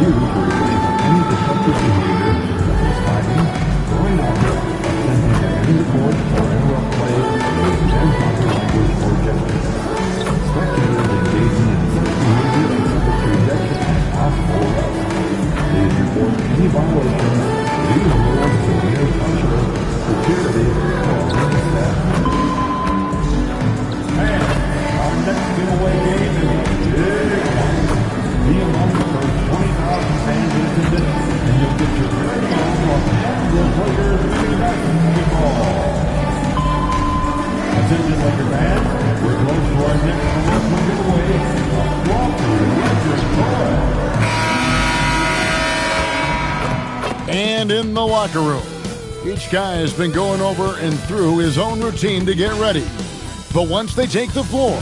used for releasing any disruptive behavior such as fighting, throwing objects, attempting to enter the court or interrupt play, and improper language or gestures. Spectators engaging in such behavior and subject to rejection as possible. Please report any violations to these rules to the nearest usher, security, or any staff member. And our next giveaway game is a big one. Be among the first 20,000 fans in attendance, and you'll get your very own Los Angeles Lakers basketball. Attention, Laker fans, we're close to our next promotional giveaway, a Walker Lakers toy. And in the locker room, each guy has been going over and through his own routine to get ready. But once they take the floor,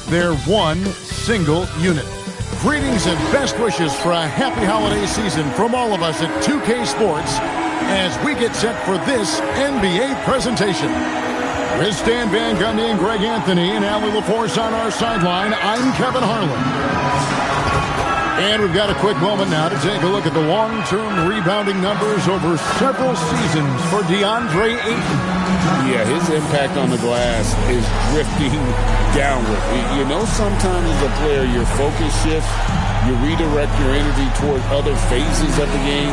they're one single unit. Greetings and best wishes for a happy holiday season from all of us at 2K Sports as we get set for this NBA presentation. With Stan Van Gundy and Greg Anthony and Allie LaForce on our sideline, I'm Kevin Harlan. And we've got a quick moment now to take a look at the long-term rebounding numbers over several seasons for DeAndre Ayton. Yeah, his impact on the glass is drifting downward. You know, sometimes as a player, your focus shifts, you redirect your energy toward other phases of the game,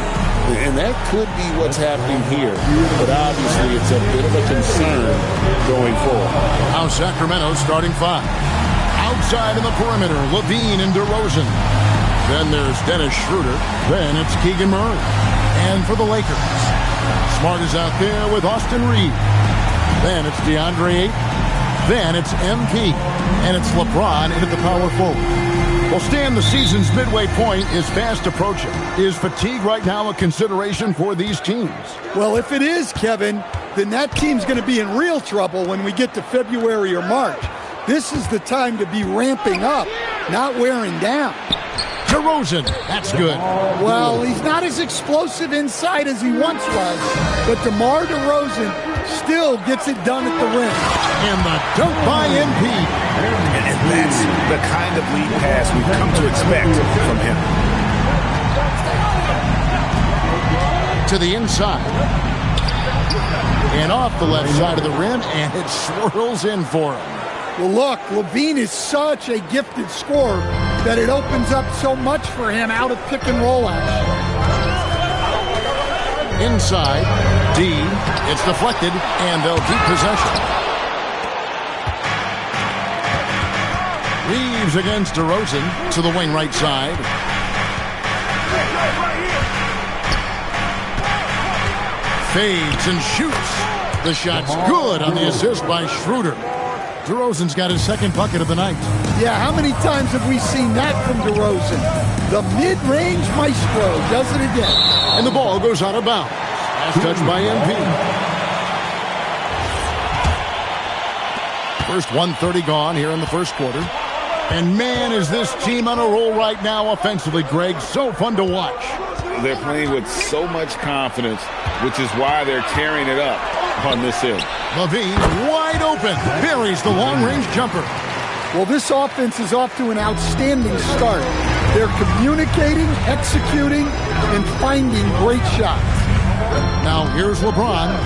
and that could be what's happening here. But obviously, it's a bit of a concern going forward. Now Sacramento starting five. Outside in the perimeter, Levine and DeRozan. Then there's Dennis Schroeder. Then it's Keegan Murray. And for the Lakers, Smart is out there with Austin Reeves. Then it's DeAndre Ayton. Then it's MP. And it's LeBron into the power forward. Well, Stan, the season's midway point is fast approaching. Is fatigue right now a consideration for these teams? Well, if it is, Kevin, then that team's going to be in real trouble when we get to February or March. This is the time to be ramping up, not wearing down. DeRozan, that's good. Well, he's not as explosive inside as he once was, but DeMar DeRozan still gets it done at the rim. And the dunk by MP. And that's the kind of lead pass we've come to expect from him. To the inside. And off the left side of the rim, and it swirls in for him. Well, look, Levine is such a gifted scorer that it opens up so much for him out of pick and roll action. Inside, D, it's deflected, and they'll keep possession. Reeves against DeRozan to the wing right side. Fades and shoots. The shot's good on the assist by Schroeder. DeRozan's got his second bucket of the night. Yeah, how many times have we seen that from DeRozan? The mid-range maestro does it again. And the ball goes out of bounds. Last touch by MP. First 1:30 gone here in the first quarter. And man, is this team on a roll right now offensively, Greg. So fun to watch. They're playing with so much confidence, which is why they're tearing it up on this end. Levine wide open, buries the long-range jumper. Well, this offense is off to an outstanding start. They're communicating, executing, and finding great shots. Now here's LeBron.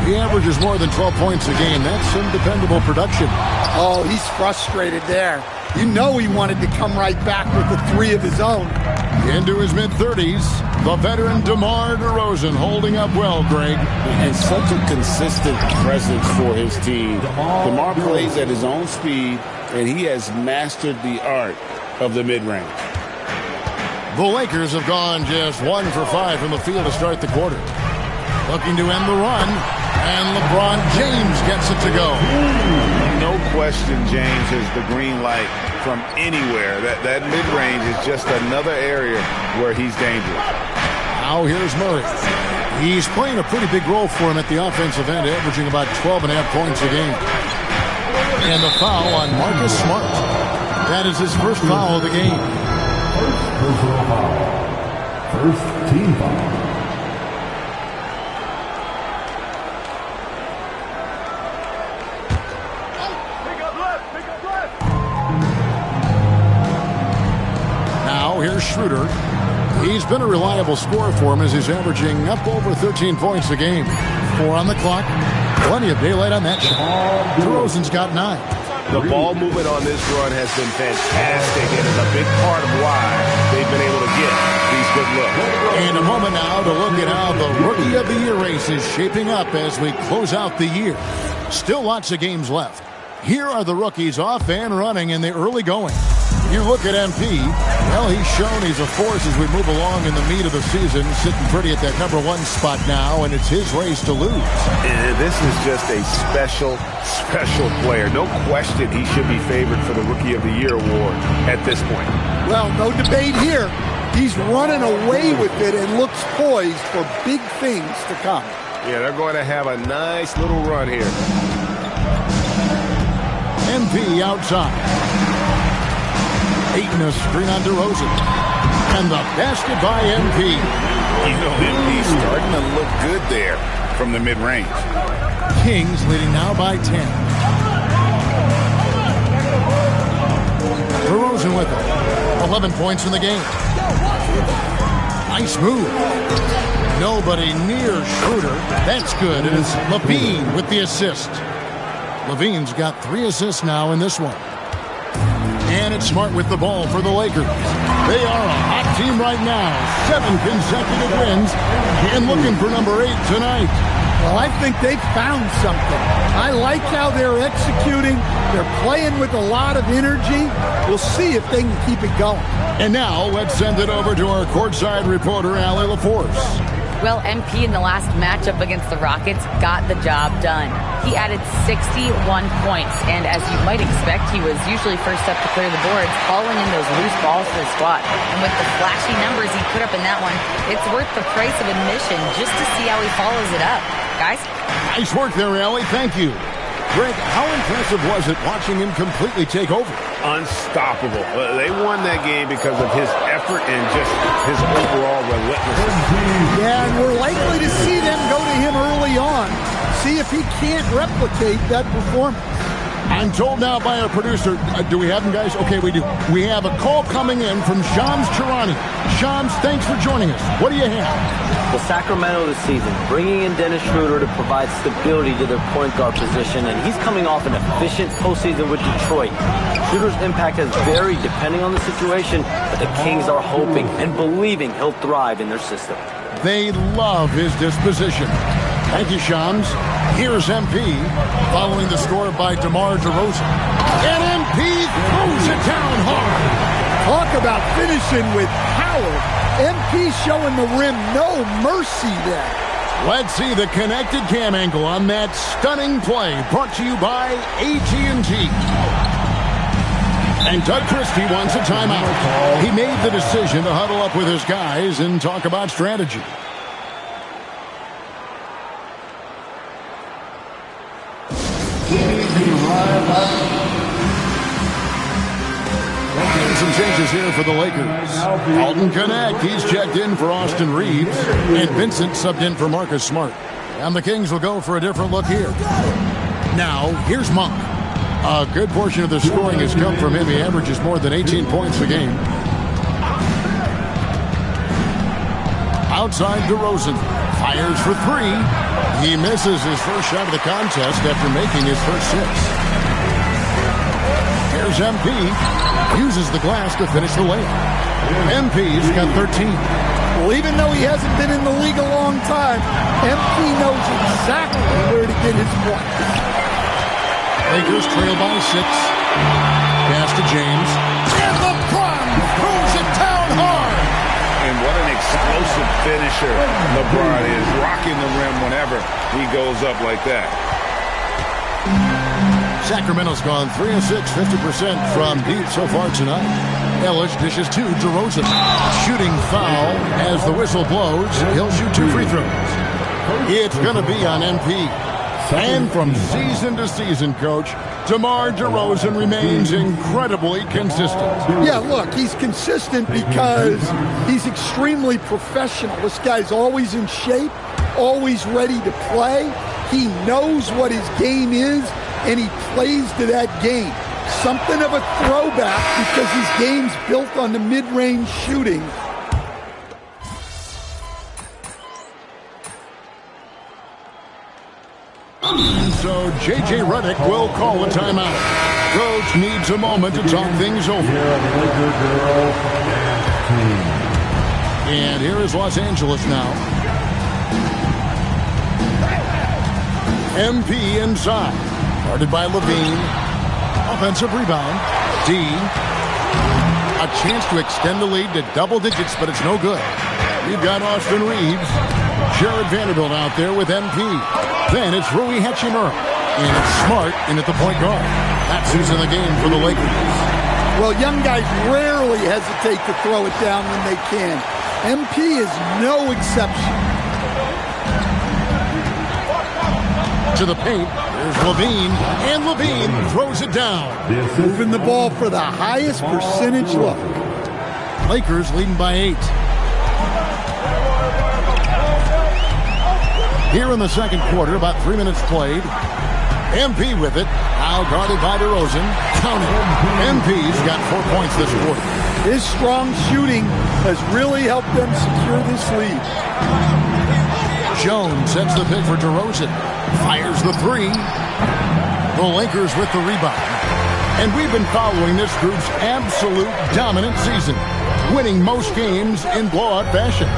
He averages more than 12 points a game. That's some dependable production. Oh, he's frustrated there. You know he wanted to come right back with the three of his own. Into his mid-30s, the veteran DeMar DeRozan holding up well, Greg. And such a consistent presence for his team. DeMar plays at his own speed, and he has mastered the art of the mid-range. The Lakers have gone just 1 for 5 from the field to start the quarter. Looking to end the run, and LeBron James gets it to go. No question James has the green light from anywhere. That mid-range is just another area where he's dangerous. Now here's Murray. He's playing a pretty big role for him at the offensive end, averaging about 12.5 points a game. And the foul on Marcus Smart. That is his first foul of the game. First personal foul. First team foul. Here's Schroeder. He's been a reliable scorer for him as he's averaging up over 13 points a game. 4 on the clock. Plenty of daylight on that shot. DeRozan's got 9. The ball movement on this run has been fantastic and is a big part of why they've been able to get these good looks. And a moment now to look at how the Rookie of the Year race is shaping up as we close out the year. Still lots of games left. Here are the rookies off and running in the early going. You look at MP, well, he's shown he's a force as we move along in the meat of the season, sitting pretty at that number 1 spot now, and it's his race to lose. And this is just a special player. No question he should be favored for the Rookie of the Year award at this point. Well, no debate here. He's running away with it and looks poised for big things to come. Yeah, they're going to have a nice little run here. MP outside. 8 and a screen on DeRozan. And the basket by MP. You know, MP's starting to look good there from the mid-range. Kings leading now by 10. DeRozan with it. 11 points in the game. Nice move. Nobody near Schroeder. That's good. And it's Levine with the assist. Levine's got 3 assists now in this one. And it's Smart with the ball for the Lakers. They are a hot team right now. 7 consecutive wins and looking for number 8 tonight. Well, I think they've found something. I like how they're executing. They're playing with a lot of energy. We'll see if they can keep it going. And now let's send it over to our courtside reporter, Allie LaForce. Well, MP in the last matchup against the Rockets got the job done. He added 61 points, and as you might expect, he was usually first up to clear the boards, hauling in those loose balls to the squad. And with the flashy numbers he put up in that one, it's worth the price of admission just to see how he follows it up. Guys? Nice work there, Allie. Thank you. Greg, how impressive was it watching him completely take over? Unstoppable. They won that game because of his effort and just his overall relentlessness. Yeah, and we're likely to see them go to him early on. See if he can't replicate that performance. I'm told now by our producer, do we have him, guys? Okay, we do. We have a call coming in from Shams Charania. Shams, thanks for joining us. What do you have? Well, Sacramento this season, bringing in Dennis Schroeder to provide stability to their point guard position, and he's coming off an efficient postseason with Detroit. Schroeder's impact has varied depending on the situation, but the Kings are hoping and believing he'll thrive in their system. They love his disposition. Thank you, Shams. Here's MP, following the score by DeMar DeRozan. And MP throws it down hard. Talk about finishing with power. MP showing the rim no mercy there. Let's see the connected cam angle on that stunning play, brought to you by AT&T. And Doug Christie wants a timeout. He made the decision to huddle up with his guys and talk about strategy. Some changes here for the Lakers. Alton Connect, he's checked in for Austin Reeves, and Vincent subbed in for Marcus Smart. And the Kings will go for a different look here. Now, here's Monk. A good portion of the scoring has come from him. He averages more than 18 points a game. Outside DeRozan, fires for 3. He misses his first shot of the contest after making his first 6. Here's MP. Uses the glass to finish the layup. MP's got 13. Well, even though he hasn't been in the league a long time, MP knows exactly where to get his points. Lakers trail by 6. Pass to James. And LeBron throws it down hard. And what an explosive finisher LeBron is, rocking the rim whenever he goes up like that. Sacramento's gone 3 of 6, 50% from deep so far tonight. Ellis dishes to DeRozan. Shooting foul as the whistle blows. He'll shoot 2 free throws. It's going to be on MP. And from season to season, Coach, DeMar DeRozan remains incredibly consistent. Yeah, look, he's consistent because he's extremely professional. This guy's always in shape, always ready to play. He knows what his game is, and he plays to that game. Something of a throwback because his game's built on the mid-range shooting. so J.J. Redick will call a timeout. Coach needs a moment to talk things over. And here is Los Angeles now. MP inside. Guarded by Levine. Offensive rebound. D. A chance to extend the lead to double digits, but it's no good. You've got Austin Reeves. Jared Vanderbilt out there with MP. Then it's Rui Hachimura. And it's Smart in at the point guard. That's who's in the game for the Lakers. Well, young guys rarely hesitate to throw it down when they can. MP is no exception. To the paint. There's Levine. And Levine throws it down. Moving the ball for the highest percentage look. Lakers leading by 8. Here in the second quarter, about 3 minutes played. MP with it. Now guarded by DeRozan. Count it. MP's got 4 points this quarter. His strong shooting has really helped them secure this lead. Jones sets the pick for DeRozan. Fires the 3. The Lakers with the rebound. And we've been following this group's absolute dominant season, winning most games in blowout fashion.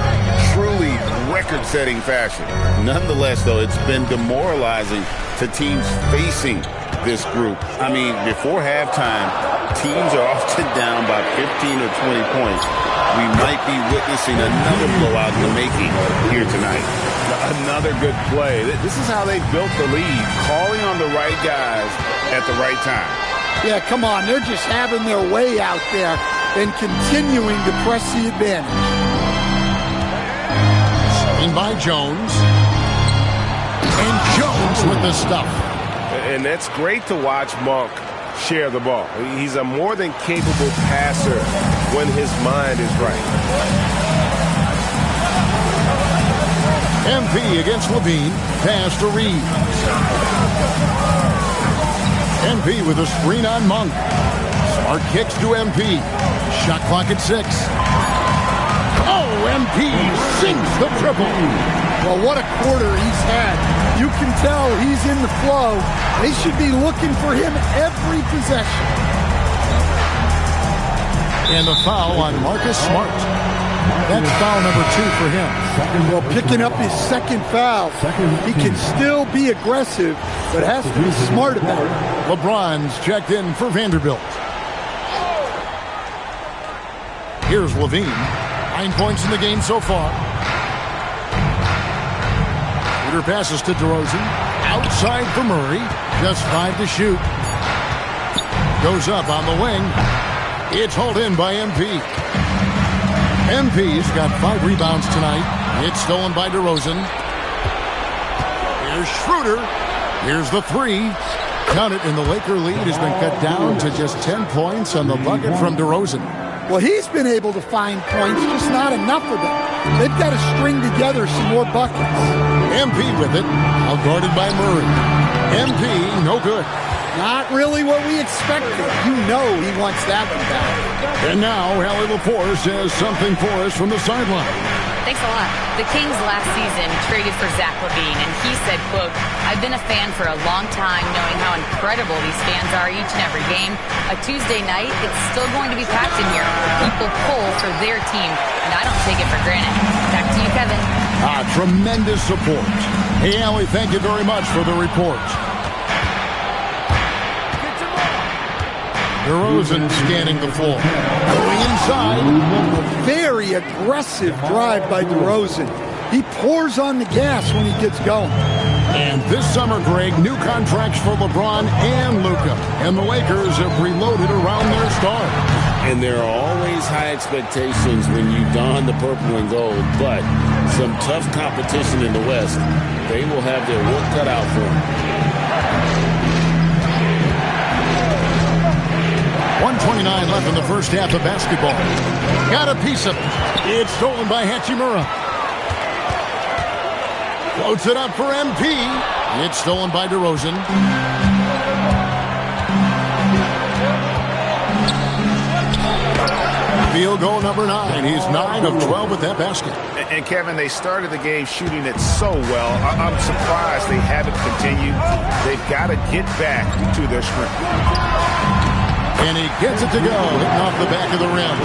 Truly record-setting fashion. Nonetheless, though, it's been demoralizing to teams facing this group. I mean, before halftime, teams are often down by 15 or 20 points. We might be witnessing another blowout in the making here tonight. Another good play. This is how they built the lead, calling on the right guys at the right time. Yeah, come on. They're just having their way out there and continuing to press the advantage. By Jones. And Jones with the stuff. And that's great to watch Monk share the ball. He's a more than capable passer when his mind is right. MP against Levine. Pass to Reeves. MP with a screen on Monk. Smart kicks to MP. Shot clock at 6. MP sinks the triple. Well, what a quarter he's had. You can tell he's in the flow. They should be looking for him every possession. And the foul on Marcus Smart. That's foul number 2 for him. Well, picking up his second foul. He can still be aggressive, but has to be smart about it. LeBron's checked in for Vanderbilt. Here's Levine. 9 points in the game so far. Peter passes to DeRozan. Outside for Murray. Just 5 to shoot. Goes up on the wing. It's hauled in by MP. MP's got 5 rebounds tonight. It's stolen by DeRozan. Here's Schroeder. Here's the 3. Count it, and the Laker lead has been cut down to just 10 points on the bucket from DeRozan. Well, he's been able to find points, just not enough of them. They've got to string together some more buckets. MP with it, now guarded by Murray. MP, no good. Not really what we expected. You know he wants that one back. And now, Allie Laporte says something for us from the sideline. Thanks a lot. The Kings last season traded for Zach LaVine, and he said, quote, "I've been a fan for a long time, knowing how incredible these fans are each and every game. A Tuesday night, it's still going to be packed in here. People pull for their team, and I don't take it for granted." Back to you, Kevin. Tremendous support. Hey, Allie, thank you very much for the report. DeRozan scanning the floor. Going inside. A very aggressive drive by DeRozan. He pours on the gas when he gets going. And this summer, Greg, new contracts for LeBron and Luka. And the Lakers have reloaded around their star. And there are always high expectations when you don the purple and gold, but some tough competition in the West. They will have their work cut out for them. 1:29 left in the first half of basketball. Got a piece of it. It's stolen by Hachimura. Floats it up for MP. It's stolen by DeRozan. Field goal number 9. He's 9 of 12 with that basket. And Kevin, they started the game shooting it so well. I'm surprised they haven't continued. They've got to get back to their strength. And he gets it to go, hitting off the back of the rim.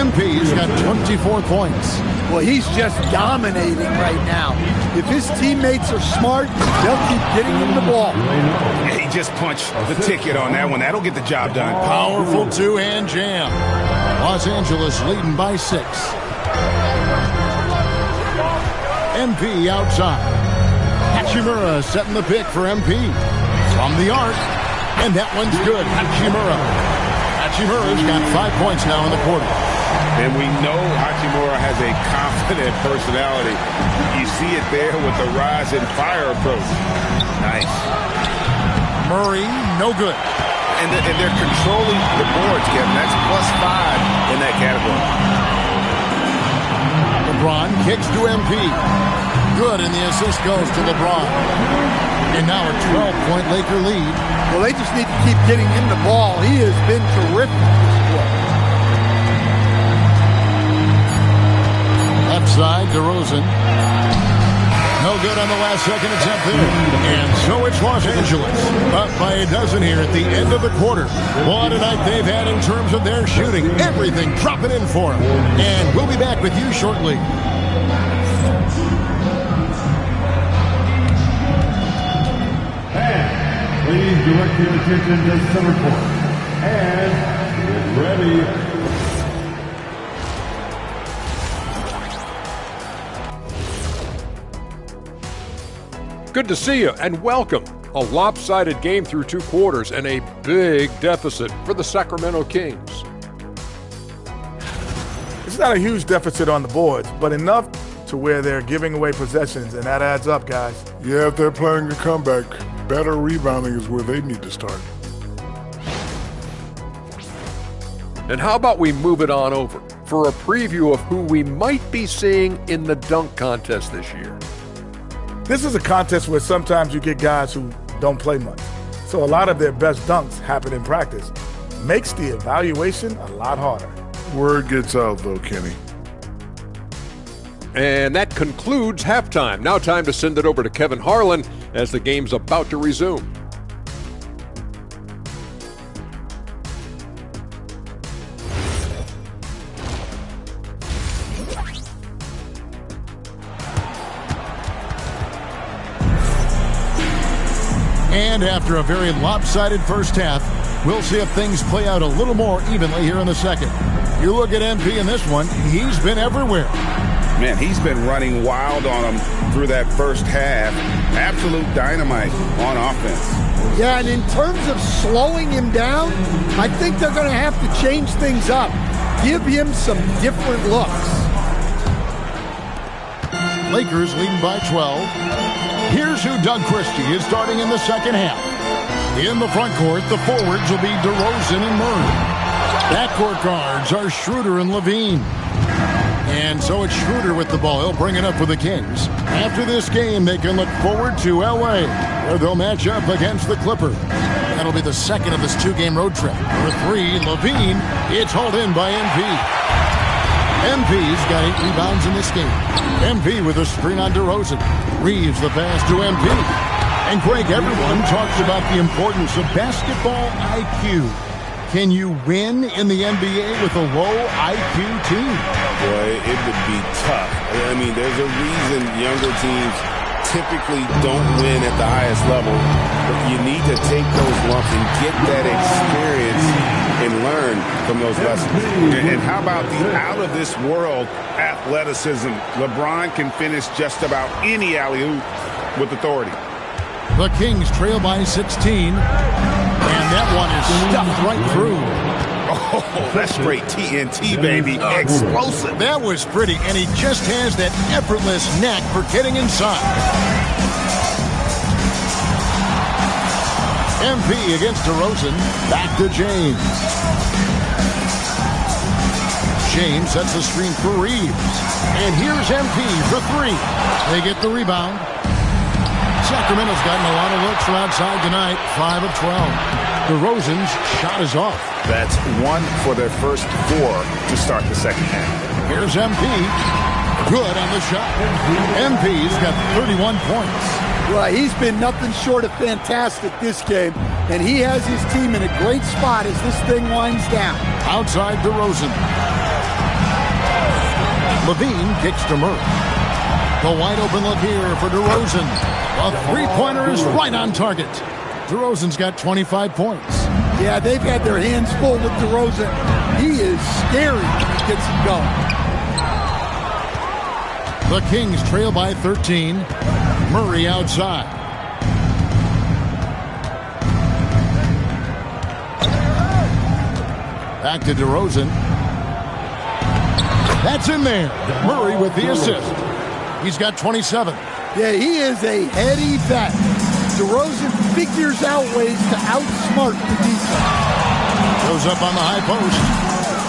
MP's got 24 points. Well, he's just dominating right now. If his teammates are smart, they'll keep getting him the ball. He just punched the ticket on that one. That'll get the job done. Powerful two-hand jam. Los Angeles leading by 6. MP outside. Hachimura setting the pick for MP. From the arc. And that one's good. Hachimura. Hachimura's got 5 points now in the quarter. And we know Hachimura has a confident personality. You see it there with the rise and fire approach. Nice. Murray, no good. And they're controlling the boards, Kevin. That's +5 in that category. LeBron kicks to MP. Good, and the assist goes to LeBron. And now a 12-point Laker lead. Well, they just need to keep getting him the ball. He has been terrific this quarter. Left side, DeRozan. No good on the last second attempt there. And so it's Los Angeles. Up by a dozen here at the end of the quarter. What a night they've had in terms of their shooting. Everything dropping in for them. And we'll be back with you shortly. Please direct your attention to center court. And get ready. Good to see you and welcome. A lopsided game through 2 quarters and a big deficit for the Sacramento Kings. It's not a huge deficit on the boards, but enough to where they're giving away possessions, and that adds up, guys. Yeah, if they're planning a comeback, better rebounding is where they need to start. And how about we move it on over for a preview of who we might be seeing in the dunk contest this year. This is a contest where sometimes you get guys who don't play much. So a lot of their best dunks happen in practice. Makes the evaluation a lot harder. Word gets out, though, Kenny. And that concludes halftime. Now time to send it over to Kevin Harlan as the game's about to resume. And after a very lopsided first half, we'll see if things play out a little more evenly here in the second. You look at MP in this one, he's been everywhere. Man, he's been running wild on him through that first half. Absolute dynamite on offense. Yeah, and in terms of slowing him down, I think they're going to have to change things up. Give him some different looks. Lakers leading by 12. Here's who Doug Christie is starting in the second half. In the front court, the forwards will be DeRozan and Murray. Backcourt guards are Schroeder and Levine. And so it's Schroeder with the ball. He'll bring it up for the Kings. After this game, they can look forward to L.A., where they'll match up against the Clippers. That'll be the second of this 2-game road trip. Number 3, Levine. It's hauled in by MP. MP's got 8 rebounds in this game. MP with a screen on DeRozan. Reeves the pass to MP. And Greg, everyone talks about the importance of basketball IQ. Can you win in the NBA with a low IQ team? Boy, it would be tough. I mean, there's a reason younger teams typically don't win at the highest level. But you need to take those lumps and get that experience and learn from those lessons. And how about the out-of-this-world athleticism? LeBron can finish just about any alley-oop with authority. The Kings trail by 16. And that one is stuffed right through. Oh, that's straight TNT, baby. Explosive. That was pretty, and he just has that effortless knack for getting inside. MP against DeRozan. Back to James. James sets the screen for Reeves. And here's MP for 3. They get the rebound. Sacramento's gotten a lot of looks from outside tonight. 5 of 12. DeRozan's shot is off. That's 1 for their first 4 to start the second half. Here's MP. Good on the shot. MP's got 31 points. Well, he's been nothing short of fantastic this game, and he has his team in a great spot as this thing winds down. Outside DeRozan. Levine kicks to Murray. The wide open look here for DeRozan. A three-pointer is right on target. DeRozan's got 25 points. Yeah, they've had their hands full with DeRozan. He is scary when he gets it going. The Kings trail by 13. Murray outside. Back to DeRozan. That's in there. Murray with the assist. He's got 27. Yeah, he is a heady vet. DeRozan figures out ways to outsmart the defense. Goes up on the high post.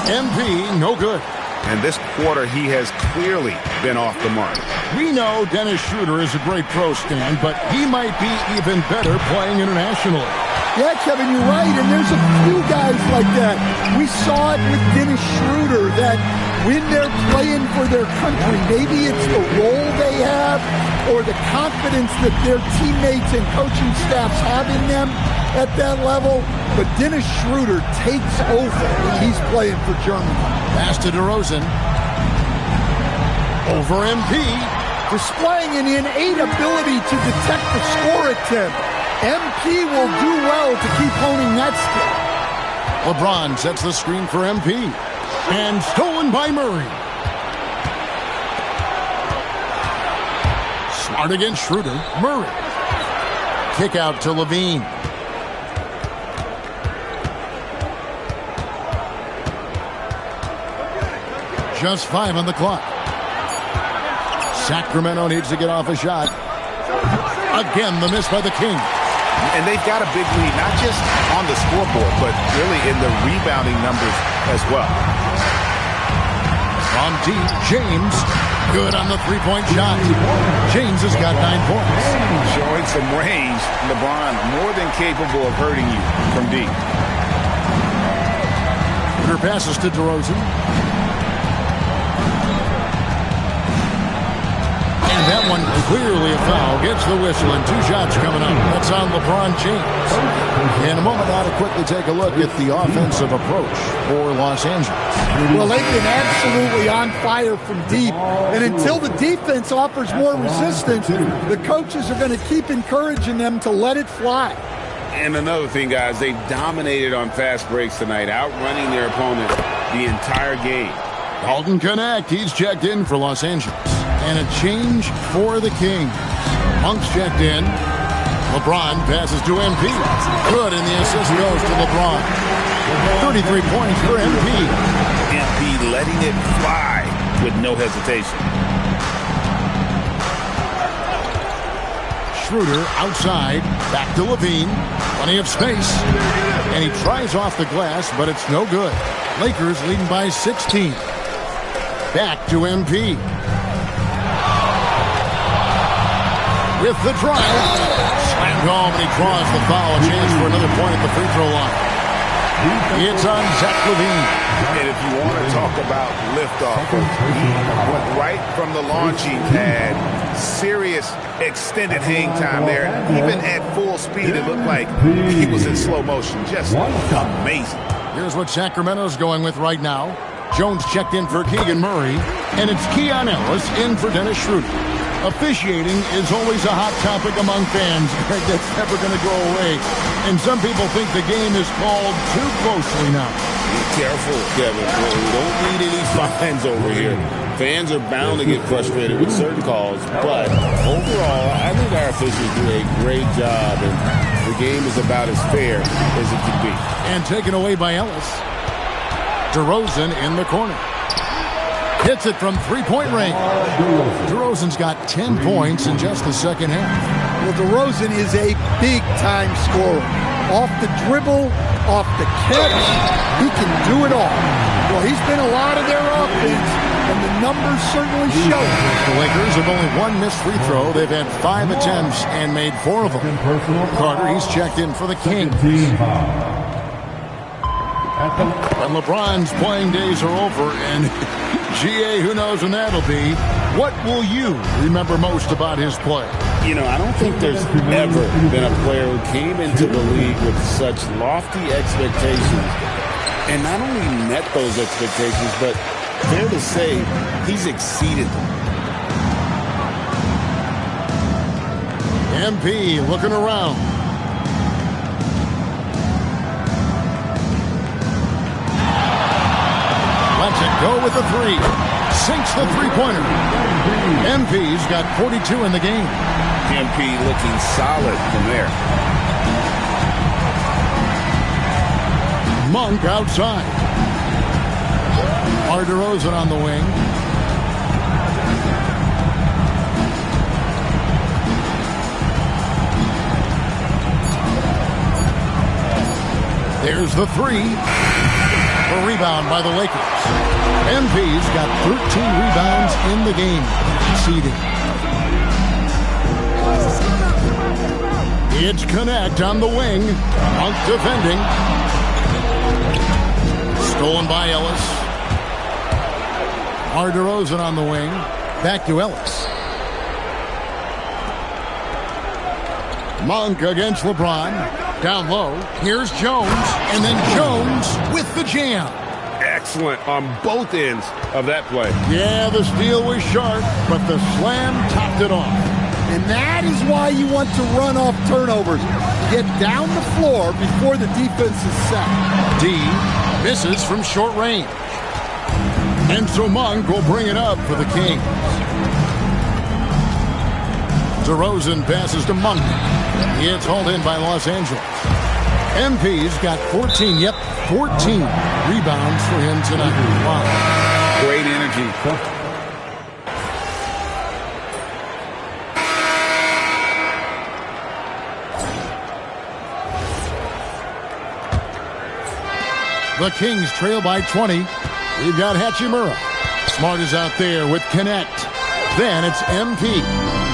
MP, no good. And this quarter, he has clearly been off the mark. We know Dennis Schroeder is a great pro, Stan, but he might be even better playing internationally. Yeah, Kevin, you're right, and there's a few guys like that. We saw it with Dennis Schroeder, that when they're playing for their country, maybe it's the role they have or the confidence that their teammates and coaching staffs have in them at that level, but Dennis Schroeder takes over when he's playing for Germany. Pass to DeRozan. Over MP. Displaying an innate ability to detect the score attempt. MP will do well to keep honing that skill. LeBron sets the screen for MP. And stolen by Murray. Smart against Schroeder. Murray. Kick out to Levine. Just 5 on the clock. Sacramento needs to get off a shot. Again, the miss by the Kings. And they've got a big lead, not just on the scoreboard, but really in the rebounding numbers as well. On deep, James. Good on the three-point shot. James has got 9 points. Showing some range. LeBron more than capable of hurting you from deep. Her passes to DeRozan. And that one clearly a foul. Gets the whistle and 2 shots coming up. That's on LeBron James. In a moment now to quickly take a look at the offensive approach for Los Angeles. Well, they've been absolutely on fire from deep. And until the defense offers more resistance, the coaches are going to keep encouraging them to let it fly. And another thing, guys, they've dominated on fast breaks tonight, outrunning their opponent the entire game. Dalton Connect, he's checked in for Los Angeles. And a change for the Kings. Monk's checked in. LeBron passes to MP. Good, and the assist goes to LeBron. 33 points for MP. MP letting it fly with no hesitation. Schroeder outside. Back to Levine. Plenty of space. And he tries off the glass, but it's no good. Lakers leading by 16. Back to MP. With the drive. Slammed home, and he draws the foul. A chance for another point at the free throw line. It's on Zach Levine. And if you want to talk about liftoff, he went right from the launching pad. Serious extended hang time there. Even at full speed, it looked like he was in slow motion. Just amazing. Here's what Sacramento's going with right now. Jones checked in for Keegan Murray, and it's Keon Ellis in for Dennis Schroeder. Officiating is always a hot topic among fans. That's never going to go away. And some people think the game is called too closely now. Be careful, Kevin. We don't need any fines over here. Fans are bound to get frustrated with certain calls, but overall, I think our officials do a great job, and the game is about as fair as it can be. And taken away by Ellis. DeRozan in the corner. Hits it from three-point range. DeRozan's got 10 points in just the second half. Well, DeRozan is a big-time scorer. Off the dribble, off the catch, he can do it all. Well, he's been a lot of their offense, and the numbers certainly show it. The Lakers have only one missed free throw. They've had 5 attempts and made 4 of them. Carter, he's checked in for the Kings. And LeBron's playing days are over, and GA, who knows when that'll be. What will you remember most about his play? You know, I don't think there's ever been a player who came into the league with such lofty expectations and not only met those expectations, but fair to say, he's exceeded them. MP looking around. Lets it go with the 3. Sinks the three-pointer. MP's got 42 in the game. MP looking solid from there. Monk outside. DeRozan on the wing. There's the 3. A rebound by the Lakers. MP's got 13 rebounds in the game. Conceding. It's Connect on the wing. Monk defending. Stolen by Ellis. DeRozan on the wing. Back to Ellis. Monk against LeBron. Down low. Here's Jones. And then Jones with the jam. Excellent on both ends of that play. Yeah, the steal was sharp, but the slam topped it off. And that is why you want to run off turnovers. Get down the floor before the defense is set. D misses from short range. And so Monk will bring it up for the Kings. DeRozan passes to Monk. It's hauled in by Los Angeles. MP's got 14, 14 rebounds for him tonight. Wow. Great energy. The Kings trail by 20. We've got Hachimura. Smart is out there with Connect. Then it's MP.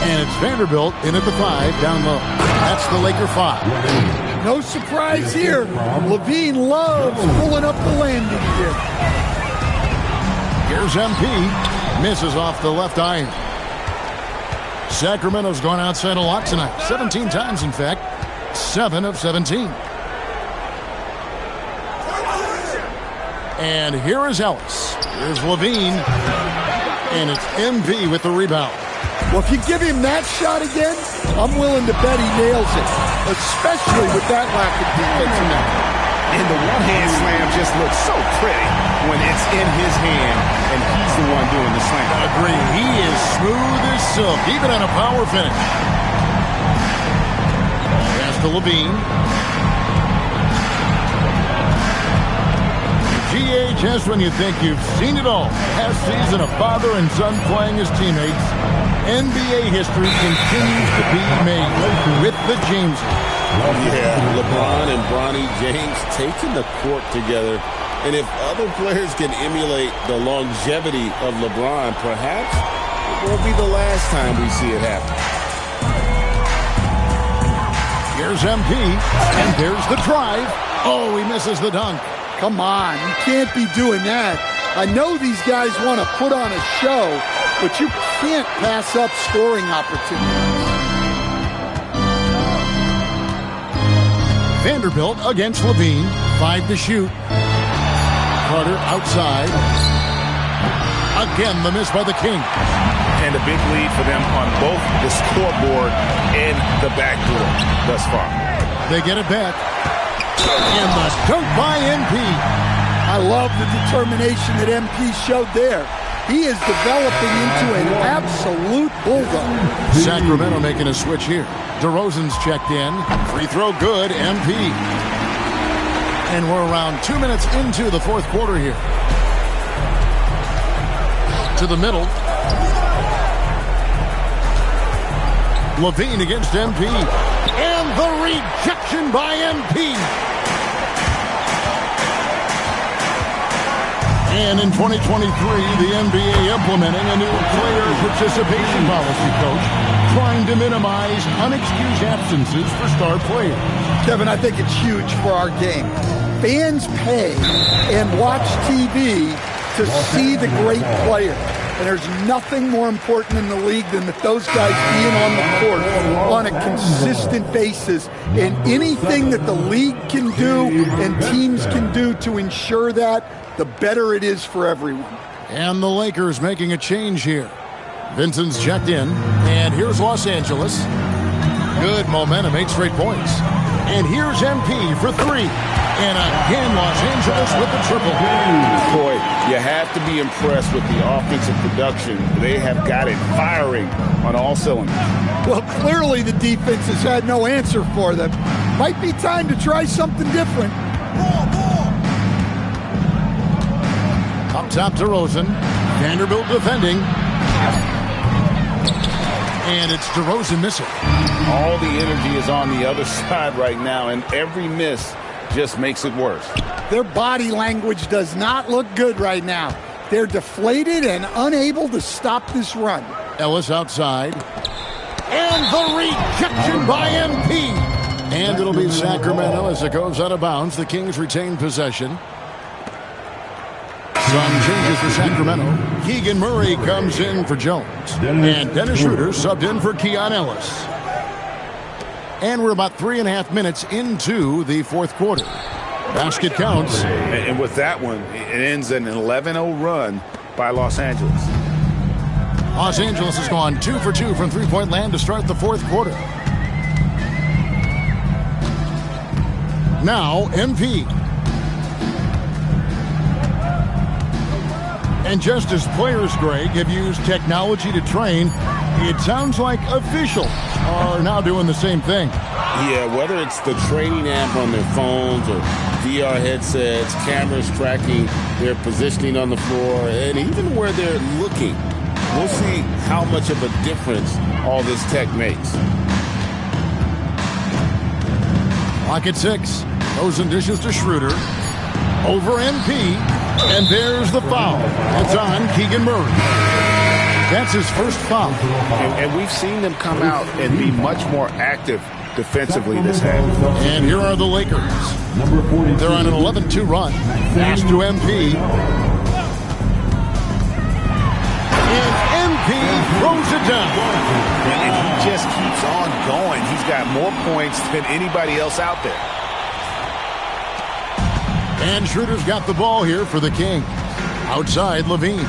And it's Vanderbilt in at the 5 down low. That's the Laker 5. No surprise here. Levine loves pulling up the landing gear. Here's MP. Misses off the left iron. Sacramento's gone outside a lot tonight. 17 times, in fact. 7 of 17. And here is Ellis. Here's Levine. And it's MP with the rebound. Well, if you give him that shot again, I'm willing to bet he nails it, especially with that lack of defense now. And the one-hand slam just looks so pretty when it's in his hand and he's the one doing the slam. Agree. He is smooth as silk, even on a power finish. Pass to Levine. GA, just when you think you've seen it all. Past season of father and son playing as teammates. NBA history continues to be made with the Jameses. Yeah, LeBron and Bronny James taking the court together. And if other players can emulate the longevity of LeBron, perhaps it won't be the last time we see it happen. Here's MP, and there's the drive. Oh, he misses the dunk. Come on, you can't be doing that. I know these guys want to put on a show, but you can't pass up scoring opportunities. Vanderbilt against Levine. 5 to shoot. Carter outside. Again, the miss by the Kings. And a big lead for them on both the scoreboard and the backdoor thus far. They get it back. And the dunk by MP. I love the determination that MP showed there. He is developing into an absolute bulldog. Sacramento making a switch here. DeRozan's checked in. Free throw good, MP. And we're around 2 minutes into the fourth quarter here. To the middle. Levine against MP. And the rejection by MP. And in 2023, the NBA implementing a new player participation policy, Coach, trying to minimize unexcused absences for star players. Kevin, I think it's huge for our game. Fans pay and watch TV to see the great player. And there's nothing more important in the league than that those guys being on the court on a consistent basis. And anything that the league can do and teams can do to ensure that, the better it is for everyone. And the Lakers making a change here. Vincent's checked in, and here's Los Angeles. Good momentum, 8 straight points. And here's MP for 3. And again, Los Angeles with the triple. Boy, you have to be impressed with the offensive production. They have got it firing on all cylinders. Well, clearly the defense has had no answer for them. Might be time to try something different. Up top to Rosen. Vanderbilt defending. And it's DeRozan missing. All the energy is on the other side right now, and every miss just makes it worse. Their body language does not look good right now. They're deflated and unable to stop this run. Ellis outside. And the rejection by MP. And it'll be Sacramento as it goes out of bounds. The Kings retain possession. Some changes for Sacramento. Keegan Murray comes in for Jones. And Dennis Schroeder subbed in for Keon Ellis. And we're about 3.5 minutes into the fourth quarter. Basket counts. And with that one, it ends an 11-0 run by Los Angeles. Los Angeles has gone 2 for 2 from three-point land to start the fourth quarter. Now, MP. And just as players, Greg, have used technology to train, it sounds like officials are now doing the same thing. Yeah, whether it's the training app on their phones or VR headsets, cameras tracking their positioning on the floor, and even where they're looking, we'll see how much of a difference all this tech makes. Clock at 6. Rosen dishes to Schroeder. Over MP. And there's the foul. It's on Keegan Murray. That's his first foul. And we've seen them come out and be much more active defensively this half. And here are the Lakers. They're on an 11-2 run. Pass to MP. And MP throws it down. And he just keeps on going. He's got more points than anybody else out there. And Schroeder's got the ball here for the Kings. Outside, Levine.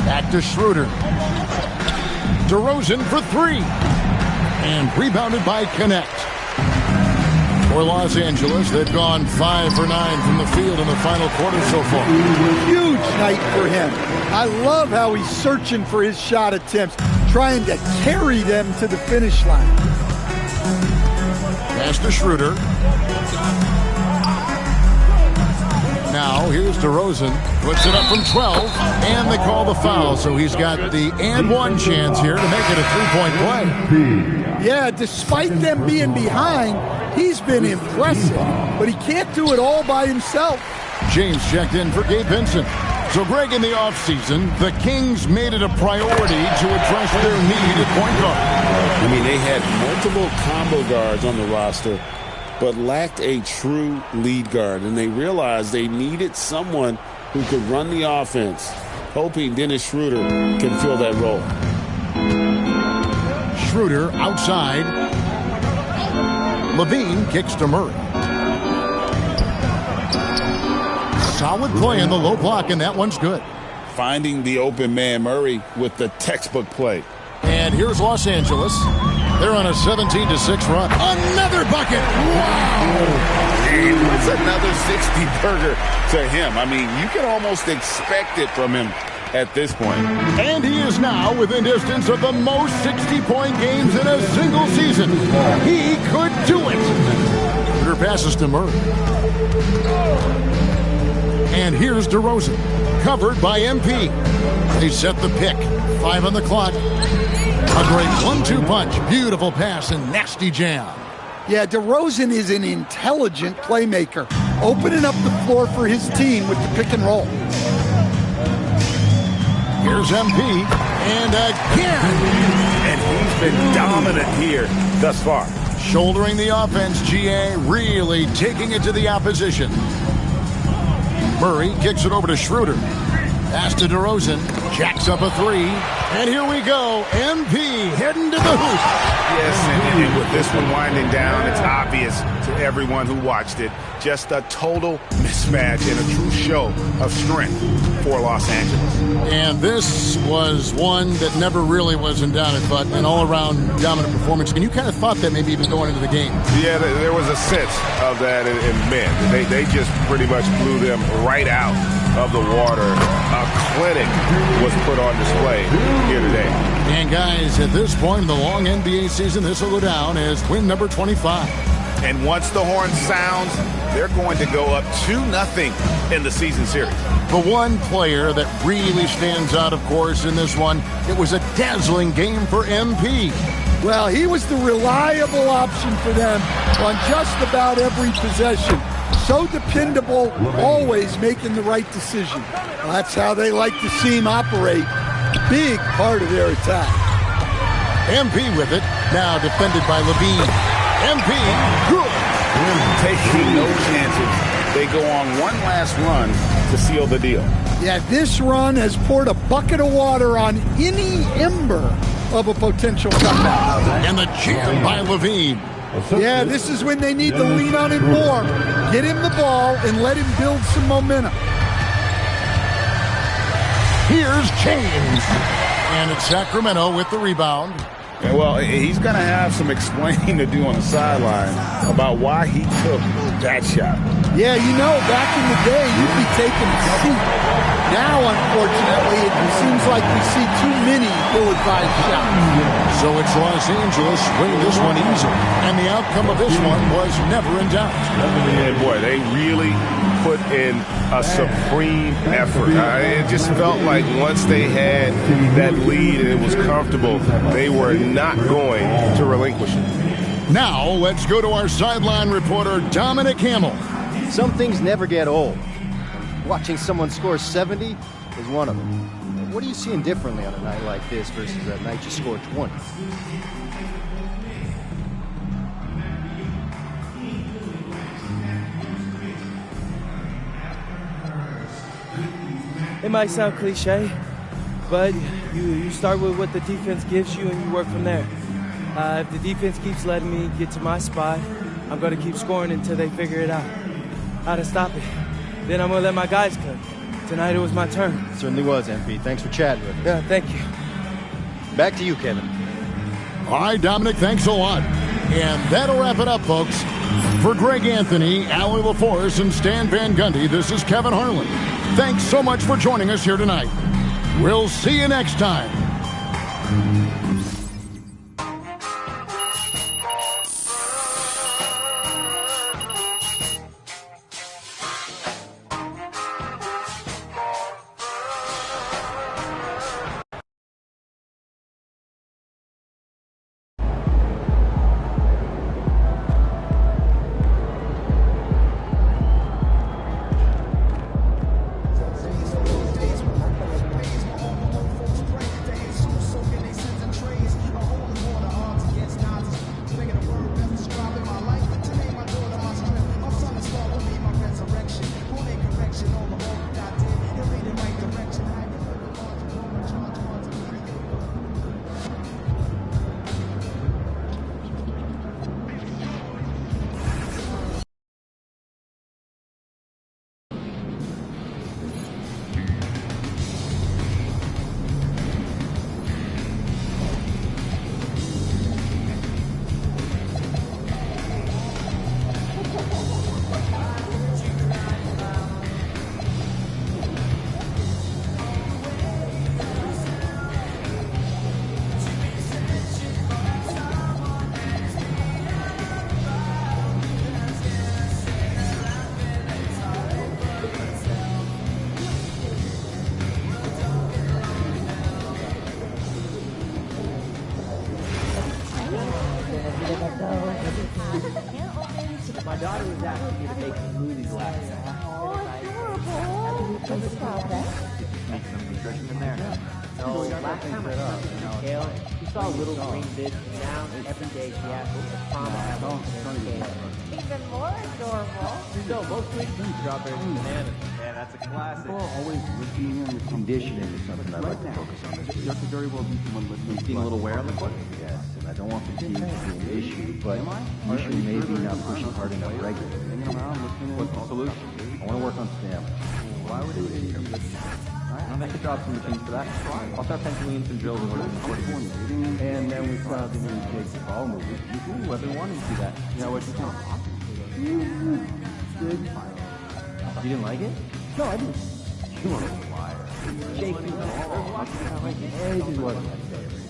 Back to Schroeder. DeRozan for 3. And rebounded by Connect. For Los Angeles, they've gone 5 for 9 from the field in the final quarter so far. Huge night for him. I love how he's searching for his shot attempts, trying to carry them to the finish line. Pass to Schroeder. Now, here's DeRozan. Puts it up from 12, and they call the foul. So he's got the and one chance here to make it a three-point play. Yeah, despite them being behind, he's been impressive. But he can't do it all by himself. James checked in for Gabe Vincent. So, Greg, in the offseason, the Kings made it a priority to address their need at point guard. I mean, they had multiple combo guards on the roster, but lacked a true lead guard. And they realized they needed someone who could run the offense, hoping Dennis Schroeder can fill that role. Schroeder outside. Levine kicks to Murray. Solid play in the low block, and that one's good. Finding the open man, Murray with the textbook play. And here's Los Angeles. They're on a 17-6 run. Another bucket. Wow. It's another 60-burger to him. I mean, you can almost expect it from him at this point. And he is now within distance of the most 60-point games in a single season. He could do it. Schroeder passes to Murray. And here's DeRozan, covered by MP. They set the pick. 5 on the clock. A great 1-2 punch. Beautiful pass and nasty jam. Yeah, DeRozan is an intelligent playmaker, opening up the floor for his team with the pick and roll. Here's MP, and again. And he's been dominant here thus far. Shouldering the offense, GA really taking it to the opposition. Murray kicks it over to Schroeder. Pass to DeRozan. Jacks up a three. And here we go. MP heading to the hoop. Yes, and with this one winding down, it's obvious to everyone who watched it. Just a total mismatch and a true show of strength for Los Angeles. And this was one that never really was in doubt, but an all-around dominant performance. And you kind of thought that maybe even going into the game. Yeah, there was a sense of that in men. They just pretty much blew them right out of the water. A clinic was put on display here today. And guys, at this point in the long NBA season, this will go down as win number 25. And once the horn sounds, they're going to go up 2-0 in the season series. The one player that really stands out, of course, in this one, it was a dazzling game for MP. Well, he was the reliable option for them on just about every possession. So dependable, always making the right decision. Well, that's how they like to see him operate. Big part of their attack. MP with it, now defended by Levine. MP, good. Taking no chances. They go on one last run to seal the deal. Yeah, this run has poured a bucket of water on any ember of a potential comeback. And the jam by Levine. Yeah, this is when they need to lean on him more. Get him the ball and let him build some momentum. Here's James. And it's Sacramento with the rebound. Yeah, well, he's going to have some explaining to do on the sideline about why he took that shot. Yeah, you know, back in the day, you'd be taking a seat. Now, unfortunately, it seems like we see too many ill-advised shots. So it's Los Angeles winning this one easily. And the outcome of this one was never in doubt. And boy, they really put in a supreme effort. It just felt like once they had that lead and it was comfortable, they were not going to relinquish it. Now, let's go to our sideline reporter, Dominic Hamill. Some things never get old. Watching someone score 70 is one of them. What are you seeing differently on a night like this versus that night you scored 20? It might sound cliche, but you start with what the defense gives you and you work from there. If the defense keeps letting me get to my spot, I'm going to keep scoring until they figure it out, how to stop it. Then I'm going to let my guys cook. Tonight it was my turn. It certainly was, MP. Thanks for chatting with us. Yeah, thank you. Back to you, Kevin. All right, Dominic, thanks a lot. And that'll wrap it up, folks. For Greg Anthony, Allie LaForce, and Stan Van Gundy, this is Kevin Harlan. Thanks so much for joining us here tonight. We'll see you next time. My daughter was asking me to make some movies last night. Oh, adorable. Let's stop that. Make some nutrition in there. No, last time I talked to Mikhail, she saw little green bits, and now every day she asks me to promise Even more adorable. So most weeks, strawberries and bananas. Yeah, that's a classic. Always listening in with conditioning is something I'd like to focus on this week. You have to very well be someone listening. Being a little wear on the court? Yes, and I don't want fatigue to be an issue, but usually maybe not pushing hard enough regularly. Hanging around, listening. What's the solution? I want to work on stamina. Why would it be? I could drop some routines for that. I'll start penciling in some drills and and then we saw the new big ball movie. Ooh, I've been wanting to see that. You know what you think? Good. You didn't like it? No, I didn't. You are a liar. Shaking the ball. It wasn't my favorite.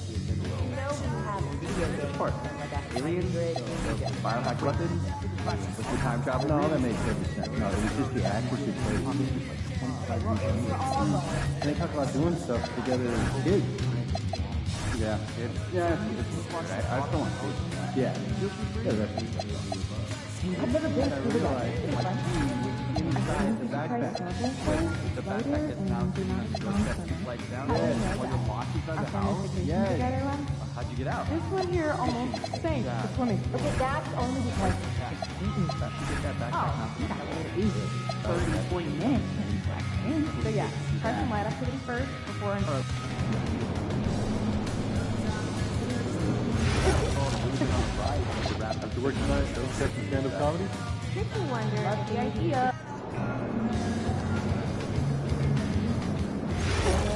Which part? Aliens? Biohack weapons? What's the time travel? No, that makes every sense. No, it was just the accuracy play. And they talk about doing stuff together as kids. Yeah. It's fun. I still want to. Yeah. I've never been to the The backpack. The backpack gets out. Lights down. While you're walking by the house. Yes. How'd you get out? This one here almost sank the swimming. Okay, that's only because. Oh, you gotta wait at least 30, 40 minutes. So yeah, try some light activity first before. After work tonight, don't check some stand-up comedy? Makes me wonder if the idea.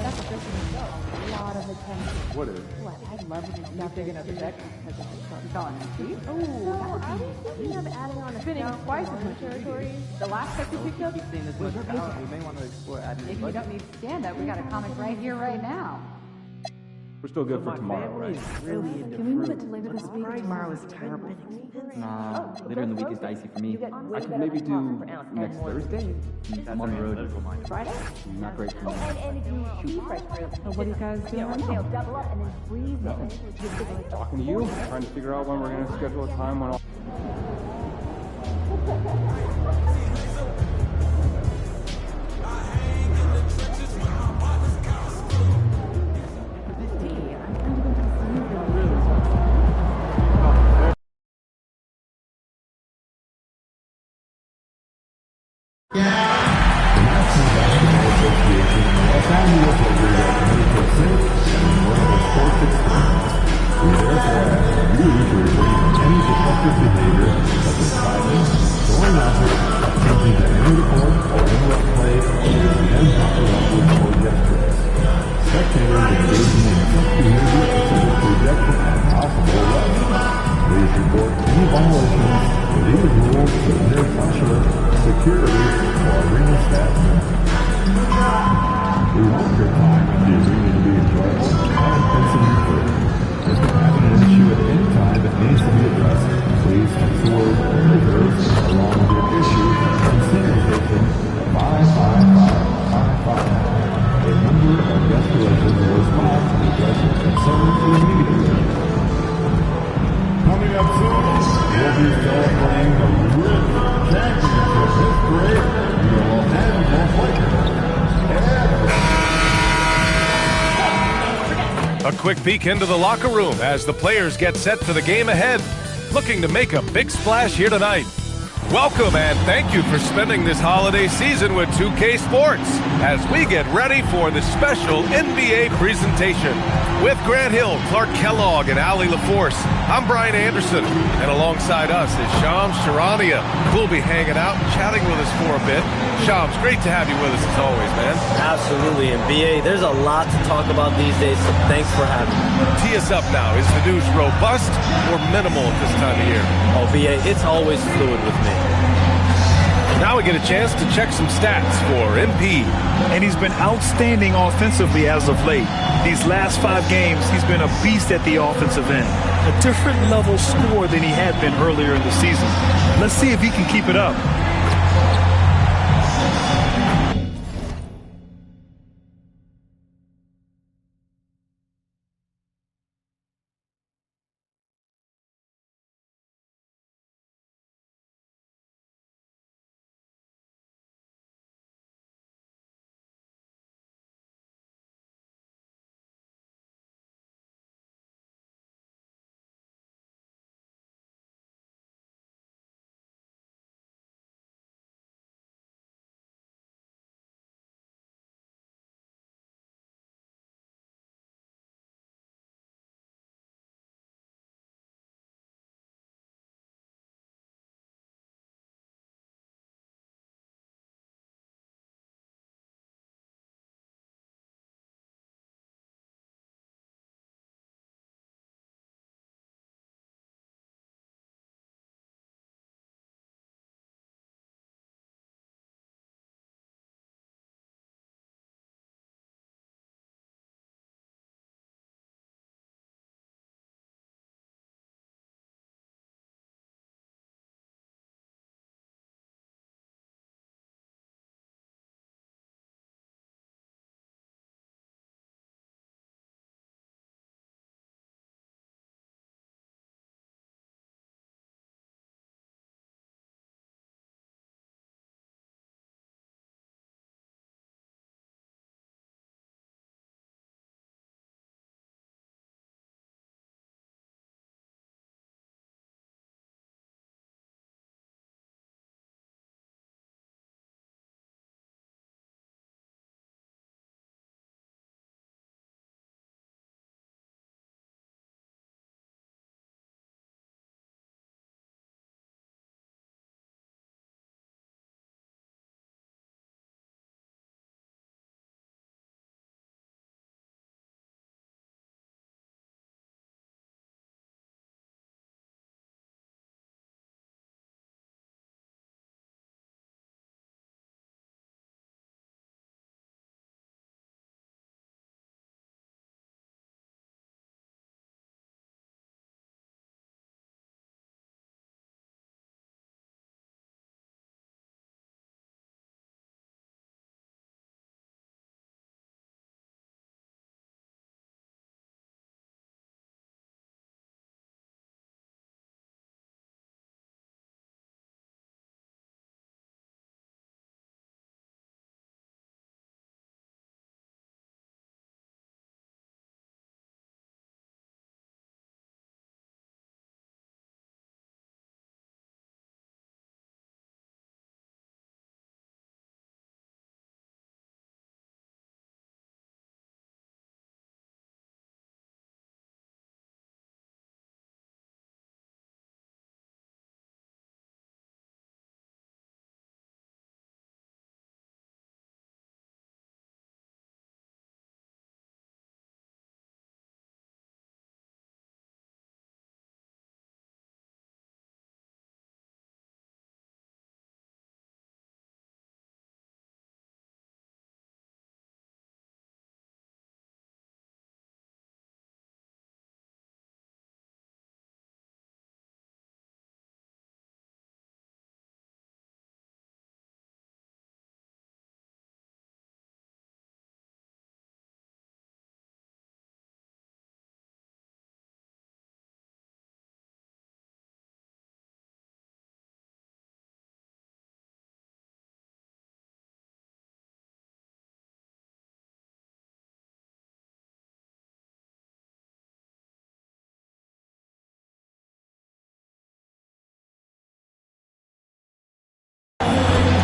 That's a lot of attention. What is? What? I love when you stop digging up the deck because it's on empty. Oh, I was thinking of adding on a spinning twice as much territory. The last deck you picked up. Keep saying this much about. We may want to explore adding. If you don't need stand-up, we got a comic right here, right now. We're still good for tomorrow, right? Really into Can we move it to later this week? Tomorrow is terrible. Nah, later in the week is dicey for me. I could maybe do next Thursday. I'm on the road. Friday? Not great for me. And if you keep fresh fruit, So what do you guys do right they'll now? double up and then freeze it. Talking to you, trying to figure out when we're going to schedule a time when I'll... A quick peek into the locker room as the players get set for the game ahead, looking to make a big splash here tonight. Welcome and thank you for spending this holiday season with 2K Sports as we get ready for the special NBA presentation. With Grant Hill, Clark Kellogg, and Ali LaForce, I'm Brian Anderson, and alongside us is Shams Charania, who'll be hanging out and chatting with us for a bit. Shams, great to have you with us as always, man. Absolutely, and BA, there's a lot to talk about these days, so thanks for having me. Tee us up now. Is the news robust or minimal at this time of year? Oh, BA, it's always fluid with me. Now we get a chance to check some stats for MP. And he's been outstanding offensively as of late. These last 5 games, he's been a beast at the offensive end. A different level score than he had been earlier in the season. Let's see if he can keep it up.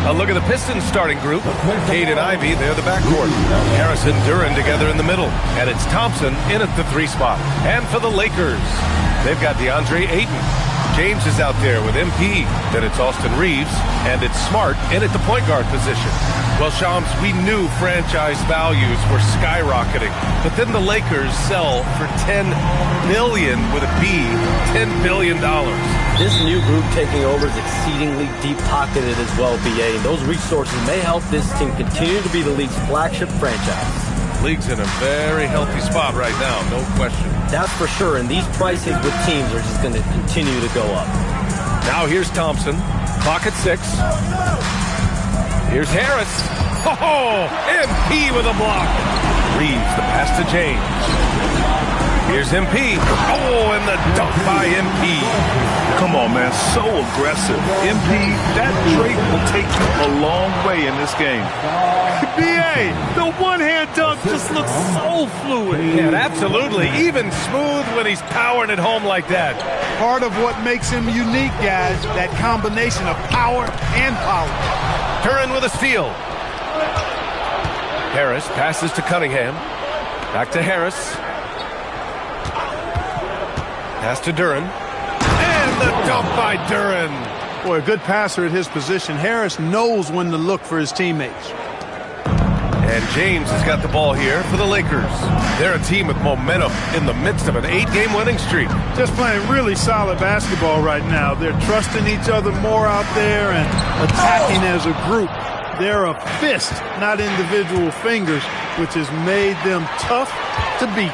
A look at the Pistons starting group. Cade and Ivy, they're the backcourt. Harris and Duren together in the middle. And it's Thompson in at the 3 spot. And for the Lakers, they've got DeAndre Ayton. James is out there with MP. Then it's Austin Reeves. And it's Smart in at the point guard position. Well, Shams, we knew franchise values were skyrocketing. But then the Lakers sell for $10 billion with a B, $10 billion. This new group taking over is exceedingly deep-pocketed as well, BA. And those resources may help this team continue to be the league's flagship franchise. League's in a very healthy spot right now, no question. That's for sure, and these prices with teams are just going to continue to go up. Now here's Thompson, pocket 6. Here's Harris. Oh, MP with a block. Reeves the pass to James. Here's MP. Oh, and the dunk by MP. Come on, man. So aggressive. MP, that trait will take you a long way in this game. B.A., the one-hand dunk just looks so fluid. Yeah, absolutely. Even smooth when he's powering it home like that. Part of what makes him unique, guys, that combination of power and power. Duren with a steal. Harris passes to Cunningham. Back to Harris. Pass to Duren. And the dunk by Duren. Boy, a good passer at his position. Harris knows when to look for his teammates. And James has got the ball here for the Lakers. They're a team with momentum in the midst of an 8-game winning streak. Just playing really solid basketball right now. They're trusting each other more out there and attacking as a group. They're a fist, not individual fingers, which has made them tough to beat.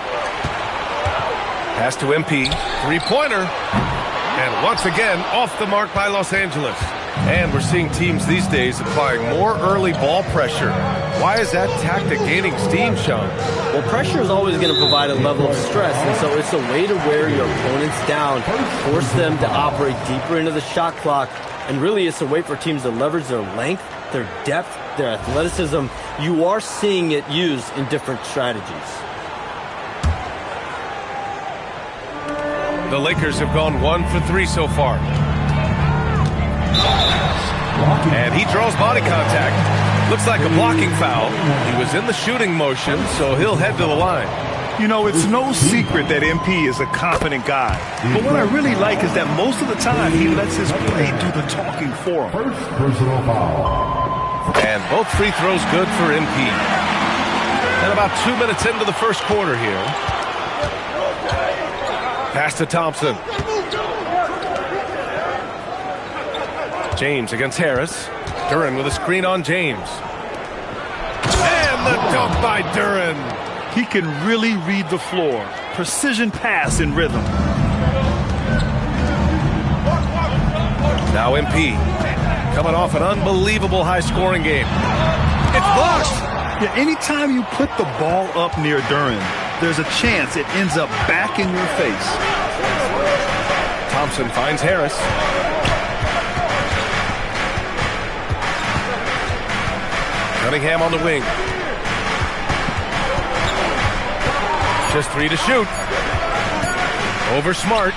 Pass to MP, 3-pointer. And once again, off the mark by Los Angeles. And we're seeing teams these days applying more early ball pressure. Why is that tactic gaining steam, Sean? Well, pressure is always going to provide a level of stress, and so it's a way to wear your opponents down, force them to operate deeper into the shot clock, and really it's a way for teams to leverage their length, their depth, their athleticism. You are seeing it used in different strategies. The Lakers have gone 1 for 3 so far. And he draws body contact. Looks like a blocking foul. He was in the shooting motion, so he'll head to the line. You know, it's no secret that MP is a confident guy. But what I really like is that most of the time he lets his play do the talking for him. First personal foul. And both free throws good for MP. And about 2 minutes into the first quarter here. Pass to Thompson. James against Harris. Duren with a screen on James. And the dunk by Duren. He can really read the floor. Precision pass in rhythm. Now MP. Coming off an unbelievable high-scoring game. It's blocked. Yeah, anytime you put the ball up near Duren, there's a chance it ends up back in your face. Thompson finds Harris. Cunningham on the wing. Just 3 to shoot. Over Smart.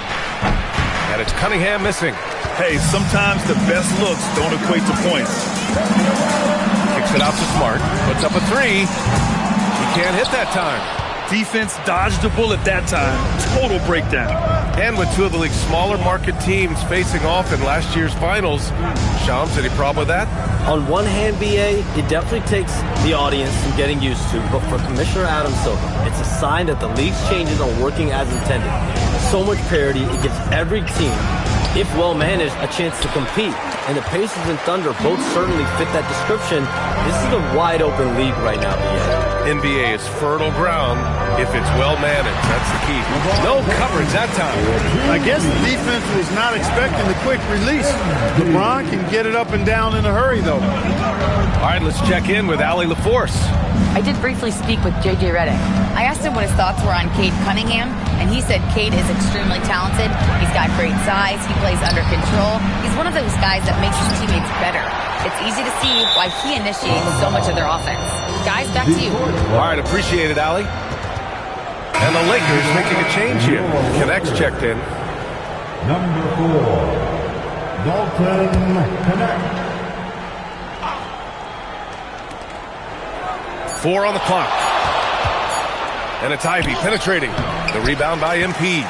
And it's Cunningham missing. Hey, sometimes the best looks don't equate to points. Kicks it out to Smart. Puts up a 3. He can't hit that time. Defense dodged a bullet that time. Total breakdown. And with 2 of the league's smaller market teams facing off in last year's finals, Shams, any problem with that? On one hand, BA, it definitely takes the audience some getting used to, but for Commissioner Adam Silver, it's a sign that the league's changes are working as intended. So much parity, it gives every team, if well managed, a chance to compete. And the Pacers and Thunder both certainly fit that description. This is a wide open league right now, BA. NBA is fertile ground if it's well managed. That's the key. No coverage that time. I guess the defense was not expecting the quick release. LeBron can get it up and down in a hurry, though. All right, let's check in with Allie LaForce. I did briefly speak with J.J. Redick. I asked him what his thoughts were on Cade Cunningham, and he said Cade is extremely talented. He's got great size. He plays under control. He's one of those guys that makes his teammates better. It's easy to see why he initiates so much of their offense. Guys, back to you. All right, appreciate it, Allie. And the Lakers making a change here. Connect's checked in. Number 4, Dalton Connect. 4 on the clock. And it's Ivy penetrating. The rebound by MP.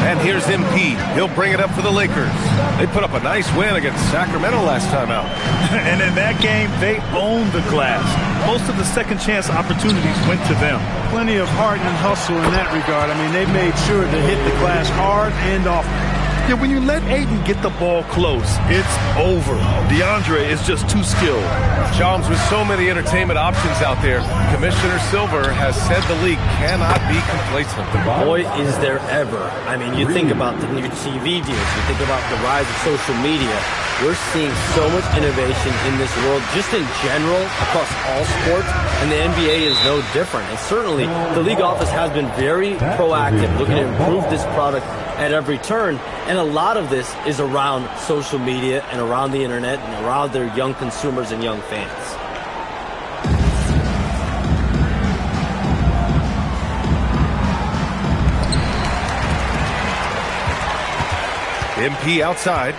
And here's MP. He'll bring it up for the Lakers. They put up a nice win against Sacramento last time out. And in that game, they owned the glass. Most of the second chance opportunities went to them. Plenty of heart and hustle in that regard. I mean, they made sure to hit the glass hard and often. Yeah, when you let Aiden get the ball close, it's over. DeAndre is just too skilled. Joms, with so many entertainment options out there, Commissioner Silver has said the league cannot be complacent. Boy, is there ever. I mean, you think about the new TV deals, you think about the rise of social media. We're seeing so much innovation in this world, just in general, across all sports, and the NBA is no different. And certainly, the league office has been very proactive, looking to improve this product at every turn. And a lot of this is around social media and around the internet and around their young consumers and young fans. MP outside.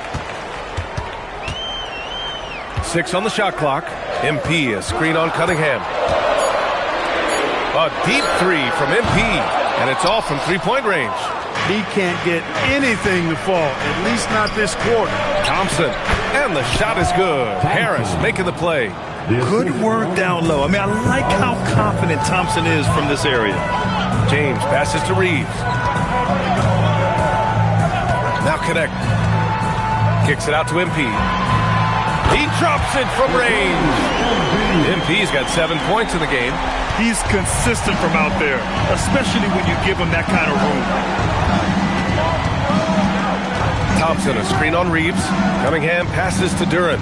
6 on the shot clock. MP, a screen on Cunningham. A deep 3 from MP, and it's all from three-point range. He can't get anything to fall, at least not this quarter. Thompson, and the shot is good. Harris making the play. Good work down low. I mean, I like how confident Thompson is from this area. James passes to Reeves. Now connect. Kicks it out to MP. He drops it from range. MP's got 7 points in the game. He's consistent from out there, especially when you give him that kind of room. Thompson, a screen on Reeves. Cunningham passes to Duran.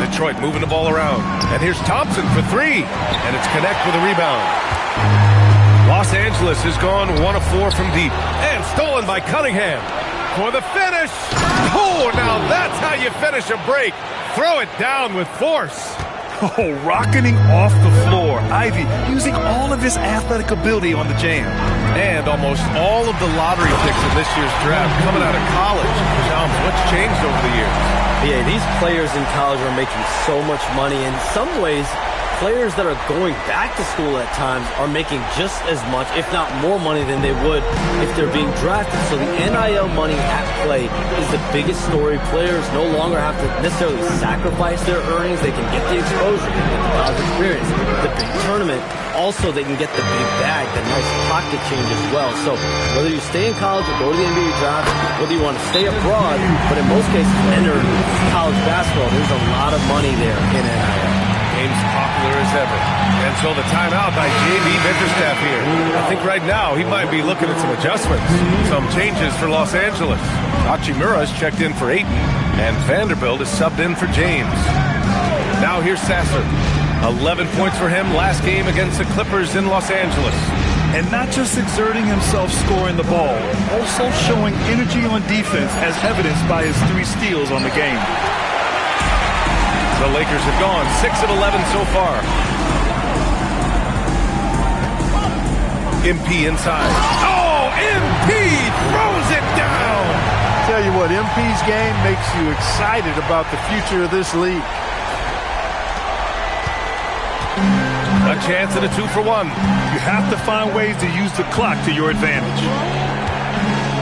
Detroit moving the ball around. And here's Thompson for 3. And it's Connect with a rebound. Los Angeles has gone 1 of 4 from deep. And stolen by Cunningham. For the finish. Oh, now that's how you finish a break. Throw it down with force. Oh, rocketing off the floor. Ivy using all of his athletic ability on the jam. And almost all of the lottery picks in this year's draft coming out of college. Tom, what's changed over the years? Yeah, these players in college are making so much money. In some ways, players that are going back to school at times are making just as much, if not more money than they would if they're being drafted. So the NIL money at play is the biggest story. Players no longer have to necessarily sacrifice their earnings. They can get the exposure, they can get the college experience, the big tournament. Also, they can get the big bag, the nice pocket change as well. So whether you stay in college or go to the NBA draft, whether you want to stay abroad, but in most cases enter college basketball, there's a lot of money there in NIL. Game's popular as ever. And so the timeout by J.B. Bickerstaff here. I think right now he might be looking at some adjustments, some changes for Los Angeles. Hachimura's checked in for Ayton, and Vanderbilt is subbed in for James. Now here's Sasser. 11 points for him last game against the Clippers in Los Angeles. And not just exerting himself scoring the ball, also showing energy on defense as evidenced by his 3 steals on the game. The Lakers have gone 6 of 11 so far. MP inside. Oh, MP throws it down. Tell you what, MP's game makes you excited about the future of this league. A chance at a 2-for-1. You have to find ways to use the clock to your advantage.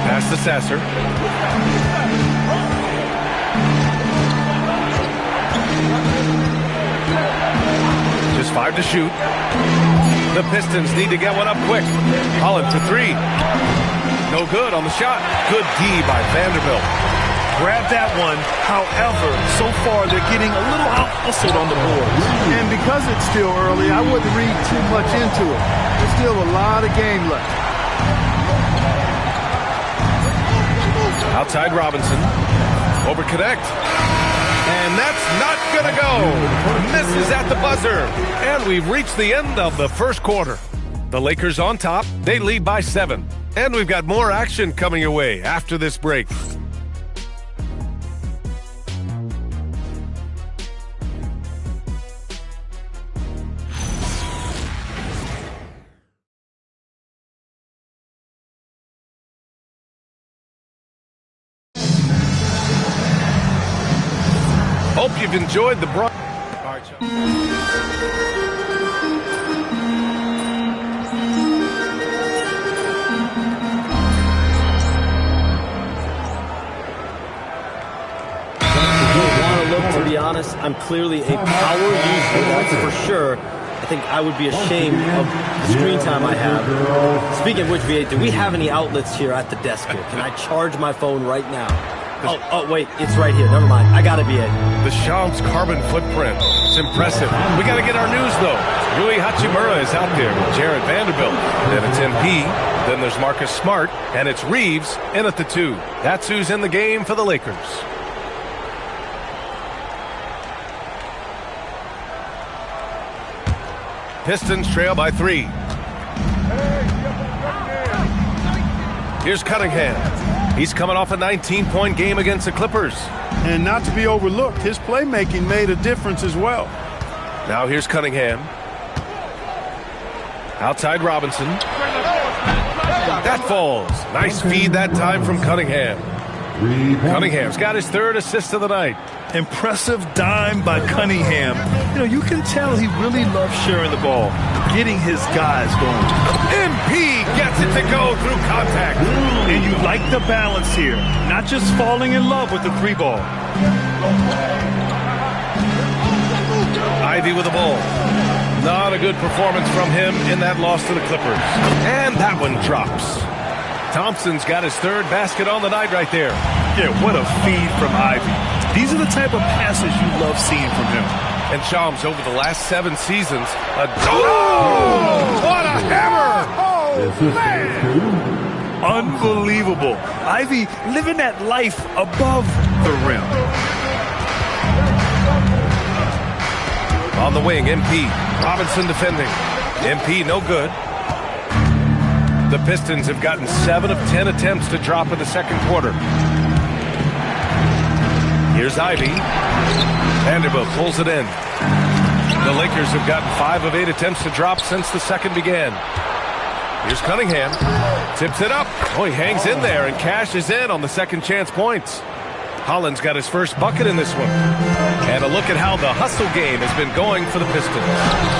Pass to Sasser. Just 5 to shoot. The Pistons need to get one up quick. Holland for 3. No good on the shot. Good D by Vanderbilt. Grab that one. However, so far they're getting a little out-hustled on the boards. And because it's still early, I wouldn't read too much into it. There's still a lot of game left. Outside Robinson. Over Connect. And that's not going to go. Misses at the buzzer. And we've reached the end of the first quarter. The Lakers on top. They lead by 7. And we've got more action coming your way after this break. Hope you've enjoyed the broadcast. I'm clearly a power user, that's for sure. I think I would be ashamed of the screen time I have. Speaking of which, V8, do we have any outlets here at the desk here? Can I charge my phone right now? Oh, wait, it's right here. Never mind. I gotta be it. The Shams carbon footprint. It's impressive. We gotta get our news, though. Rui Hachimura is out there with Jared Vanderbilt. Then it's MP. Then there's Marcus Smart. And it's Reeves in at the 2. That's who's in the game for the Lakers. Pistons trail by 3. Here's Cunningham. He's coming off a 19-point game against the Clippers. And not to be overlooked, his playmaking made a difference as well. Now here's Cunningham. Outside Robinson. That falls. Nice feed that time from Cunningham. Cunningham's got his 3rd assist of the night. Impressive dime by Cunningham. You know, you can tell he really loves sharing the ball, getting his guys going. MP gets it to go through contact. And you like the balance here, not just falling in love with the 3 ball. Ivy with the ball. Not a good performance from him in that loss to the Clippers. And that one drops. Thompson's got his 3rd basket on the night right there. Yeah, what a feed from Ivy. These are the type of passes you love seeing from him. And Shams, over the last 7 seasons, what a hammer! Oh, man! Unbelievable. Ivy living that life above the rim. On the wing, MP. Robinson defending. MP no good. The Pistons have gotten 7 of 10 attempts to drop in the second quarter. Here's Ivy. Vanderbilt pulls it in. The Lakers have gotten 5 of 8 attempts to drop since the second began. Here's Cunningham. Tips it up. Oh, he hangs in there and cashes in on the second chance points. Holland's got his first bucket in this one. And a look at how the hustle game has been going for the Pistons.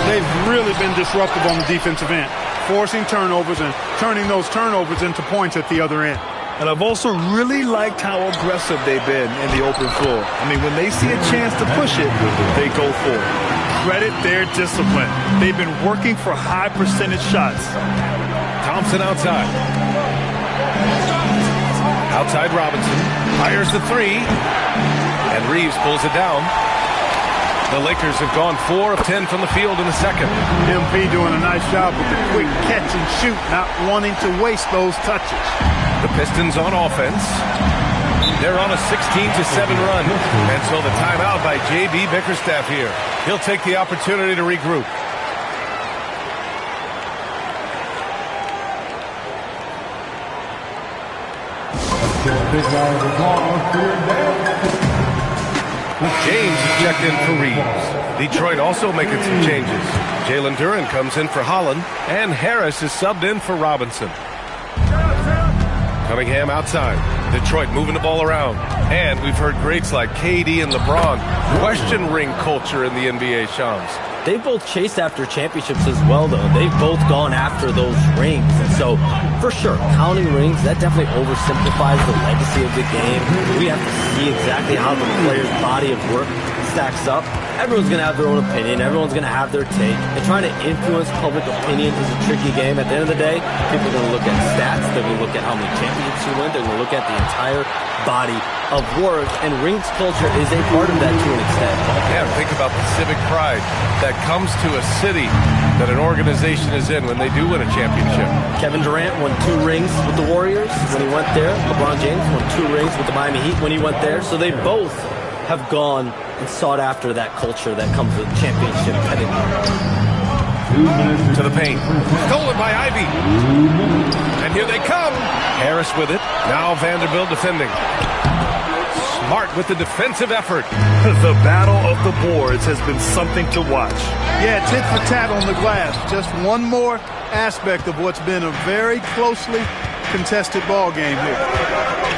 They've really been disruptive on the defensive end, forcing turnovers and turning those turnovers into points at the other end. And I've also really liked how aggressive they've been in the open floor. I mean, when they see a chance to push it, they go for it. Credit their discipline. They've been working for high percentage shots. Thompson outside. Outside Robinson. Fires the 3. And Reeves pulls it down. The Lakers have gone 4 of 10 from the field in the second. MP doing a nice job with the quick catch and shoot, not wanting to waste those touches. The Pistons on offense. They're on a 16-7 run. And so the timeout by J.B. Bickerstaff here. He'll take the opportunity to regroup. James is checked in for Reeves. Detroit also making some changes. Jalen Duren comes in for Holland, and Harris is subbed in for Robinson. Cunningham outside. Detroit moving the ball around. And we've heard greats like KD and LeBron question ring culture in the NBA, Shams. They've both chased after championships as well, though. They've both gone after those rings. And so, for sure, counting rings, that definitely oversimplifies the legacy of the game. We have to see exactly how the player's body of work stacks up. Everyone's going to have their own opinion. Everyone's going to have their take. And trying to influence public opinion is a tricky game. At the end of the day, people are going to look at stats. They're going to look at how many championships you win. They're going to look at the entire body of work. And rings culture is a part of that to an extent. Yeah, think about the civic pride that comes to a city that an organization is in when they do win a championship. Kevin Durant won 2 rings with the Warriors when he went there. LeBron James won 2 rings with the Miami Heat when he went there. So they both have gone and sought after that culture that comes with championship pedigree. To the paint. Stolen by Ivy. And here they come. Harris with it. Now Vanderbilt defending. Smart with the defensive effort. The battle of the boards has been something to watch. Yeah, tit for tat on the glass. Just one more aspect of what's been a very closely contested ball game here.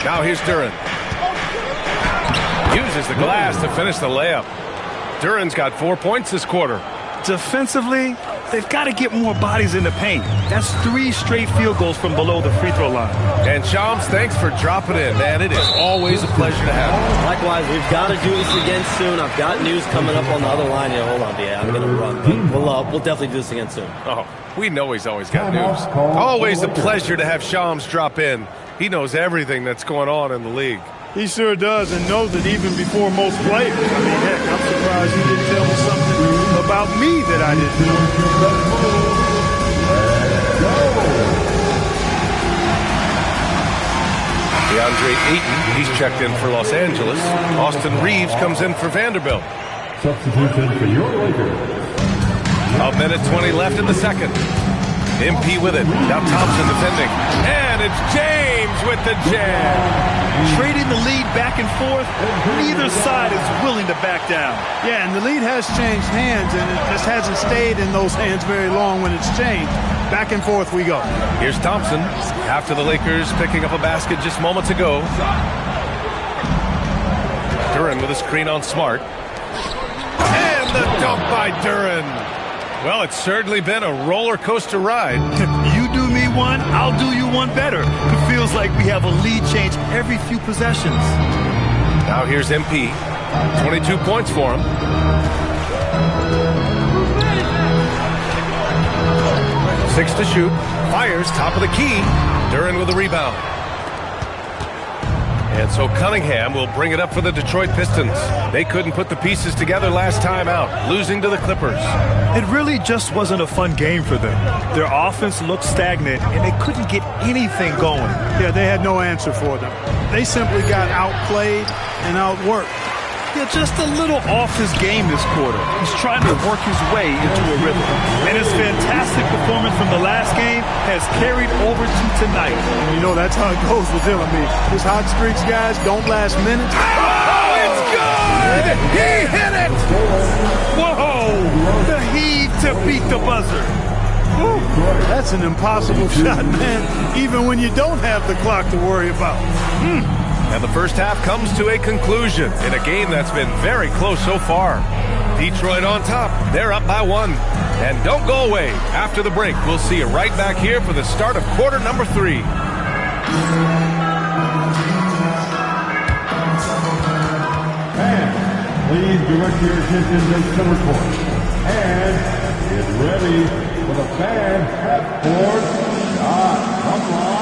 Now here's Duren. Uses the glass to finish the layup. Duren's got 4 points this quarter. Defensively, They've got to get more bodies in the paint. That's 3 straight field goals from below the free throw line. And Shams, thanks for dropping in, man. It is always a pleasure to have you. Likewise, we've got to do this again soon. I've got news coming up on the other line. Yeah, hold on, BA. I'm going to run. But we'll definitely do this again soon. Oh, we know he's always got news. Always a pleasure to have Shams drop in. He knows everything that's going on in the league. He sure does, and knows it even before most players. I mean, heck, I'm surprised he didn't tell me something about me that I didn't know. DeAndre Ayton, he's checked in for Los Angeles. Austin Reeves comes in for Vanderbilt. Substitution for your Lakers. A minute 20 left in the second. MP with it. Now Thompson defending. And it's James with the jam. Trading the lead back and forth, neither side is willing to back down. Yeah, and the lead has changed hands, and it just hasn't stayed in those hands very long when it's changed. Back and forth we go. Here's Thompson after the Lakers picking up a basket just moments ago. Duren with a screen on Smart. And the dunk by Duren. Well, it's certainly been a roller coaster ride. You do me one, I'll do you one better. It feels like we have a lead change every few possessions. Now here's MP. 22 points for him. 6 to shoot. Fires top of the key. Duren with a rebound. And so Cunningham will bring it up for the Detroit Pistons. They couldn't put the pieces together last time out, losing to the Clippers. It really just wasn't a fun game for them. Their offense looked stagnant, and they couldn't get anything going. Yeah, they had no answer for them. They simply got outplayed and outworked. Yeah, just a little off his game this quarter. He's trying to work his way into a rhythm. And his fantastic performance from the last game has carried over to tonight. You know, that's how it goes with him. I mean, his hot streaks, guys, don't last minutes. Oh, it's good! He hit it! Whoa! The heave to beat the buzzer. Woo, that's an impossible shot, man, even when you don't have the clock to worry about. And the first half comes to a conclusion in a game that's been very close so far. Detroit on top. They're up by 1. And don't go away. After the break, we'll see you right back here for the start of quarter number 3. And please direct your attention to center court. And get ready for the fan half-court shot. Come on.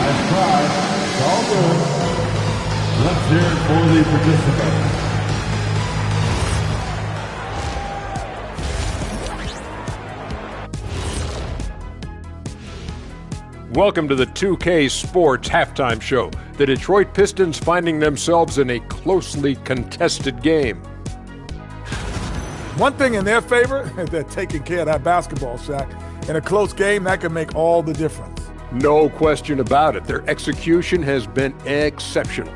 Nice try. It's all good. Let's hear it for the participants. Welcome to the 2K Sports Halftime Show. The Detroit Pistons finding themselves in a closely contested game. One thing in their favor is they're taking care of that basketball, Shaq. In a close game, that can make all the difference. No question about it. Their execution has been exceptional.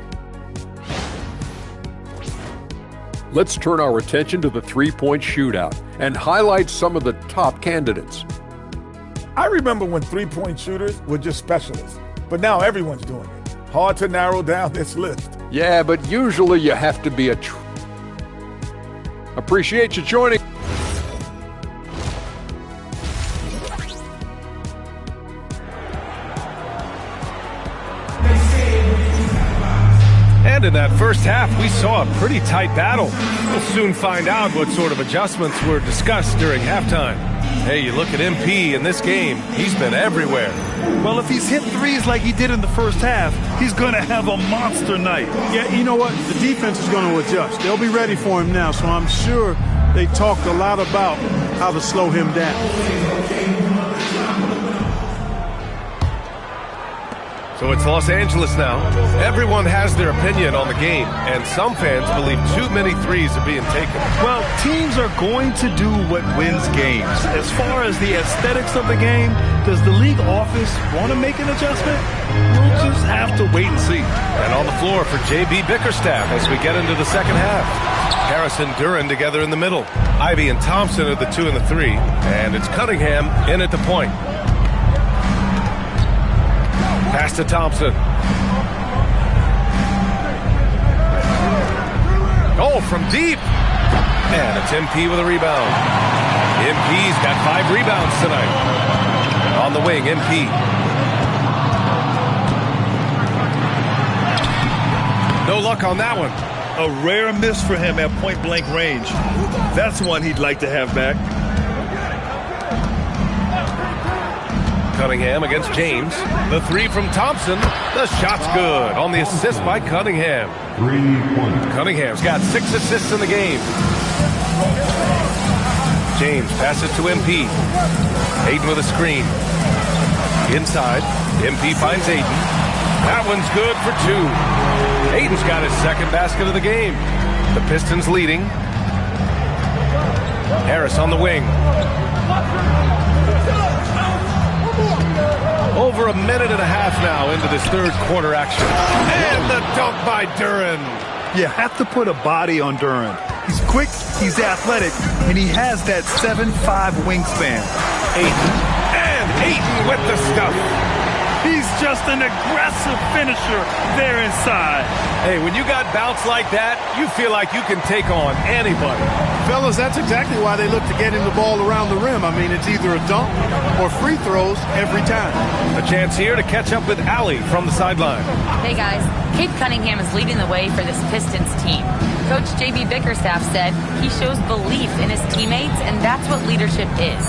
Let's turn our attention to the three-point shootout and highlight some of the top candidates. I remember when three-point shooters were just specialists, but now everyone's doing it. Hard to narrow down this list. Yeah, but usually you have to be Appreciate you joining. And in that first half, we saw a pretty tight battle. We'll soon find out what sort of adjustments were discussed during halftime. Hey, you look at MP in this game, he's been everywhere. Well, if he's hit threes like he did in the first half, he's going to have a monster night. Yeah, you know what? The defense is going to adjust. They'll be ready for him now, so I'm sure they talked a lot about how to slow him down. So it's Los Angeles now. Everyone has their opinion on the game, and some fans believe too many threes are being taken. Well, teams are going to do what wins games. As far as the aesthetics of the game, does the league office want to make an adjustment? We'll just have to wait and see. And on the floor for J.B. Bickerstaff as we get into the second half. Harris and Duren together in the middle. Ivy and Thompson are the 2 and the 3. And it's Cunningham in at the point. Pass to Thompson. Oh, from deep. And it's MP with a rebound. MP's got 5 rebounds tonight. On the wing, MP. No luck on that one. A rare miss for him at point-blank range. That's one he'd like to have back. Cunningham against James. The 3 from Thompson. The shot's good on the assist by Cunningham. 3 points. Cunningham's got 6 assists in the game. James passes to MP. Aiden with a screen. Inside. MP finds Aiden. That one's good for 2. Aiden's got his second basket of the game. The Pistons leading. Harris on the wing. Over a minute and a half now into this third quarter action. And the dunk by Duren. You have to put a body on Duren. He's quick, he's athletic, and he has that 7'5" wingspan. Aiden. And Aiden with the stuff. He's just an aggressive finisher there inside. Hey, when you got bounce like that, you feel like you can take on anybody. Fellas, that's exactly why they look to get him the ball around the rim. I mean, it's either a dunk or free throws every time. A chance here to catch up with Allie from the sideline. Hey, guys. Cade Cunningham is leading the way for this Pistons team. Coach J.B. Bickerstaff said he shows belief in his teammates, and that's what leadership is.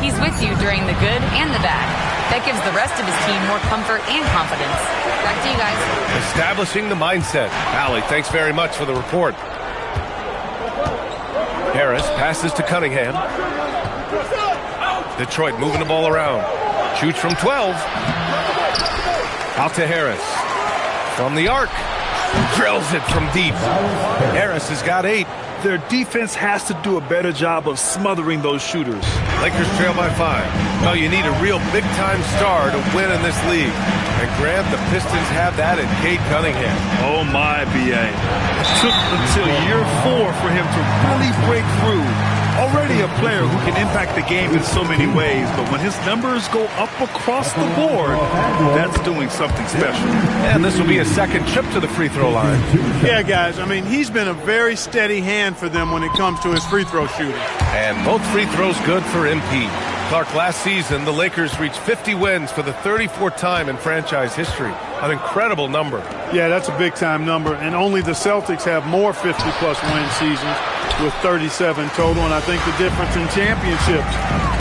He's with you during the good and the bad. That gives the rest of his team more comfort and confidence. Back to you guys. Establishing the mindset. Allie, thanks very much for the report. Harris passes to Cunningham. Detroit moving the ball around. Shoots from 12. Out to Harris. From the arc. Drills it from deep. Harris has got 8. Their defense has to do a better job of smothering those shooters. Lakers trail by 5. Well, you need a real big-time star to win in this league. And Grant, the Pistons have that in Cade Cunningham. Oh, my, B.A. It took until year 4 for him to really break through. Already a player who can impact the game in so many ways, but when his numbers go up across the board, that's doing something special. And this will be a second trip to the free throw line. Yeah, guys, I mean, he's been a very steady hand for them when it comes to his free throw shooting. And both free throws good for MP. Clark, last season, the Lakers reached 50 wins for the 34th time in franchise history. An incredible number. Yeah, that's a big-time number, and only the Celtics have more 50-plus win seasons with 37 total, and I think the difference in championships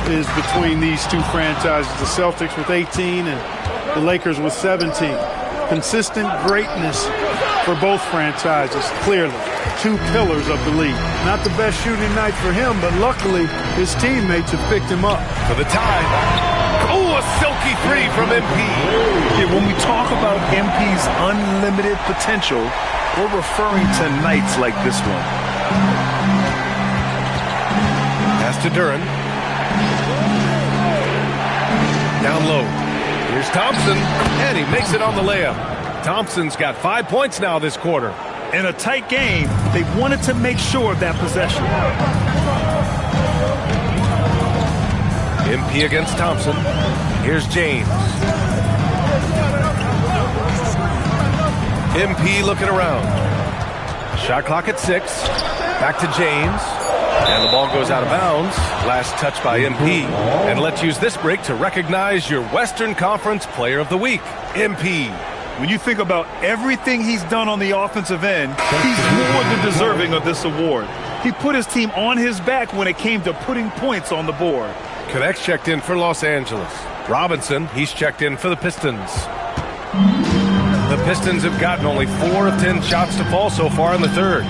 is between these two franchises, the Celtics with 18 and the Lakers with 17. Consistent greatness for both franchises, clearly. 2 pillars of the league. Not the best shooting night for him, but luckily his teammates have picked him up. For the tie. Oh, a silky 3 from MP. Yeah, when we talk about MP's unlimited potential, we're referring to nights like this one. Pass to Duren. Down low. Here's Thompson, and he makes it on the layup. Thompson's got 5 points now this quarter. In a tight game, they wanted to make sure of that possession. MP against Thompson. Here's James. MP looking around. Shot clock at 6. Back to James. And the ball goes out of bounds. Last touch by MP. And let's use this break to recognize your Western Conference Player of the Week, MP. When you think about everything he's done on the offensive end, he's more than deserving of this award. He put his team on his back when it came to putting points on the board. Connects checked in for Los Angeles. Robinson, he's checked in for the Pistons. The Pistons have gotten only 4 of 10 shots to fall so far in the third.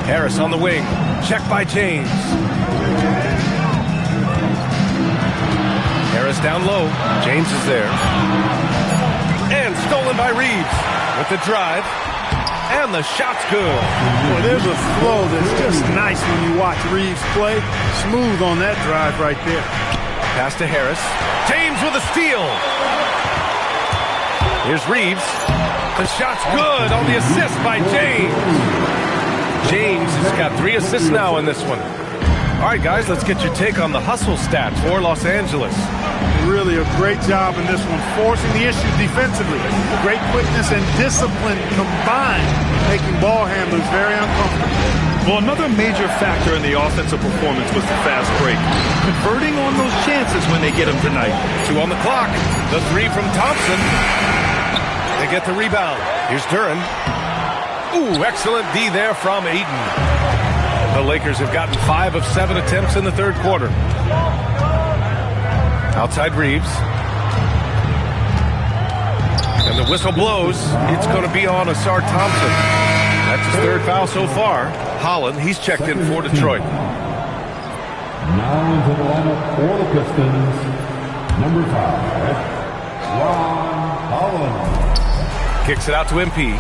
Harris on the wing. Checked by James. Harris down low. James is there. And stolen by Reeves with the drive. And the shot's good. Boy, there's a flow that's just nice when you watch Reeves play. Smooth on that drive right there. Pass to Harris. James with a steal. Here's Reeves. The shot's good on the assist by James. James has got 3 assists now in this one. All right, guys, let's get your take on the hustle stats for Los Angeles. Really a great job in this one, forcing the issue defensively. Great quickness and discipline combined, making ball handlers very uncomfortable. Well, another major factor in the offensive performance was the fast break. Converting on those chances when they get them tonight. 2 on the clock. The 3 from Thompson. They get the rebound. Here's Duren. Ooh, excellent D there from Ayton. The Lakers have gotten 5 of 7 attempts in the third quarter. Outside Reeves. And the whistle blows. It's going to be on Asar Thompson. That's his third foul so far. Holland, he's checked in for Detroit. Now into the lineup for the Pistons, number 5, Ron Holland. Kicks it out to MP.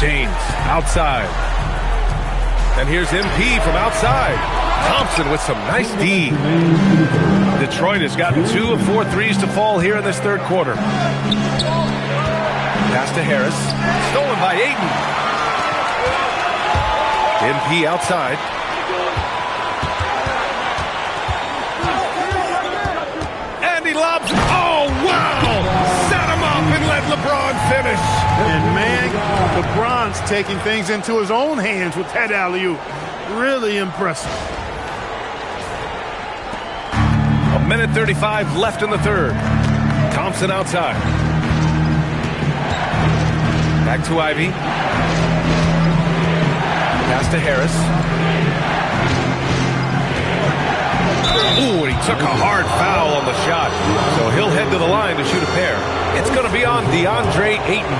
James, outside. And here's MP from outside. Thompson with some nice D. Detroit has gotten 2 of 4 threes to fall here in this third quarter. Pass to Harris. Stolen by Ayton. MP outside. And he lobs. Oh, wow! Set him up and let LeBron finish. And, man, LeBron's taking things into his own hands with that alley-oop. Really impressive. 1:35 left in the third. Thompson outside. Back to Ivy. Pass to Harris. Ooh, and he took a hard foul on the shot. So he'll head to the line to shoot a pair. It's going to be on DeAndre Ayton.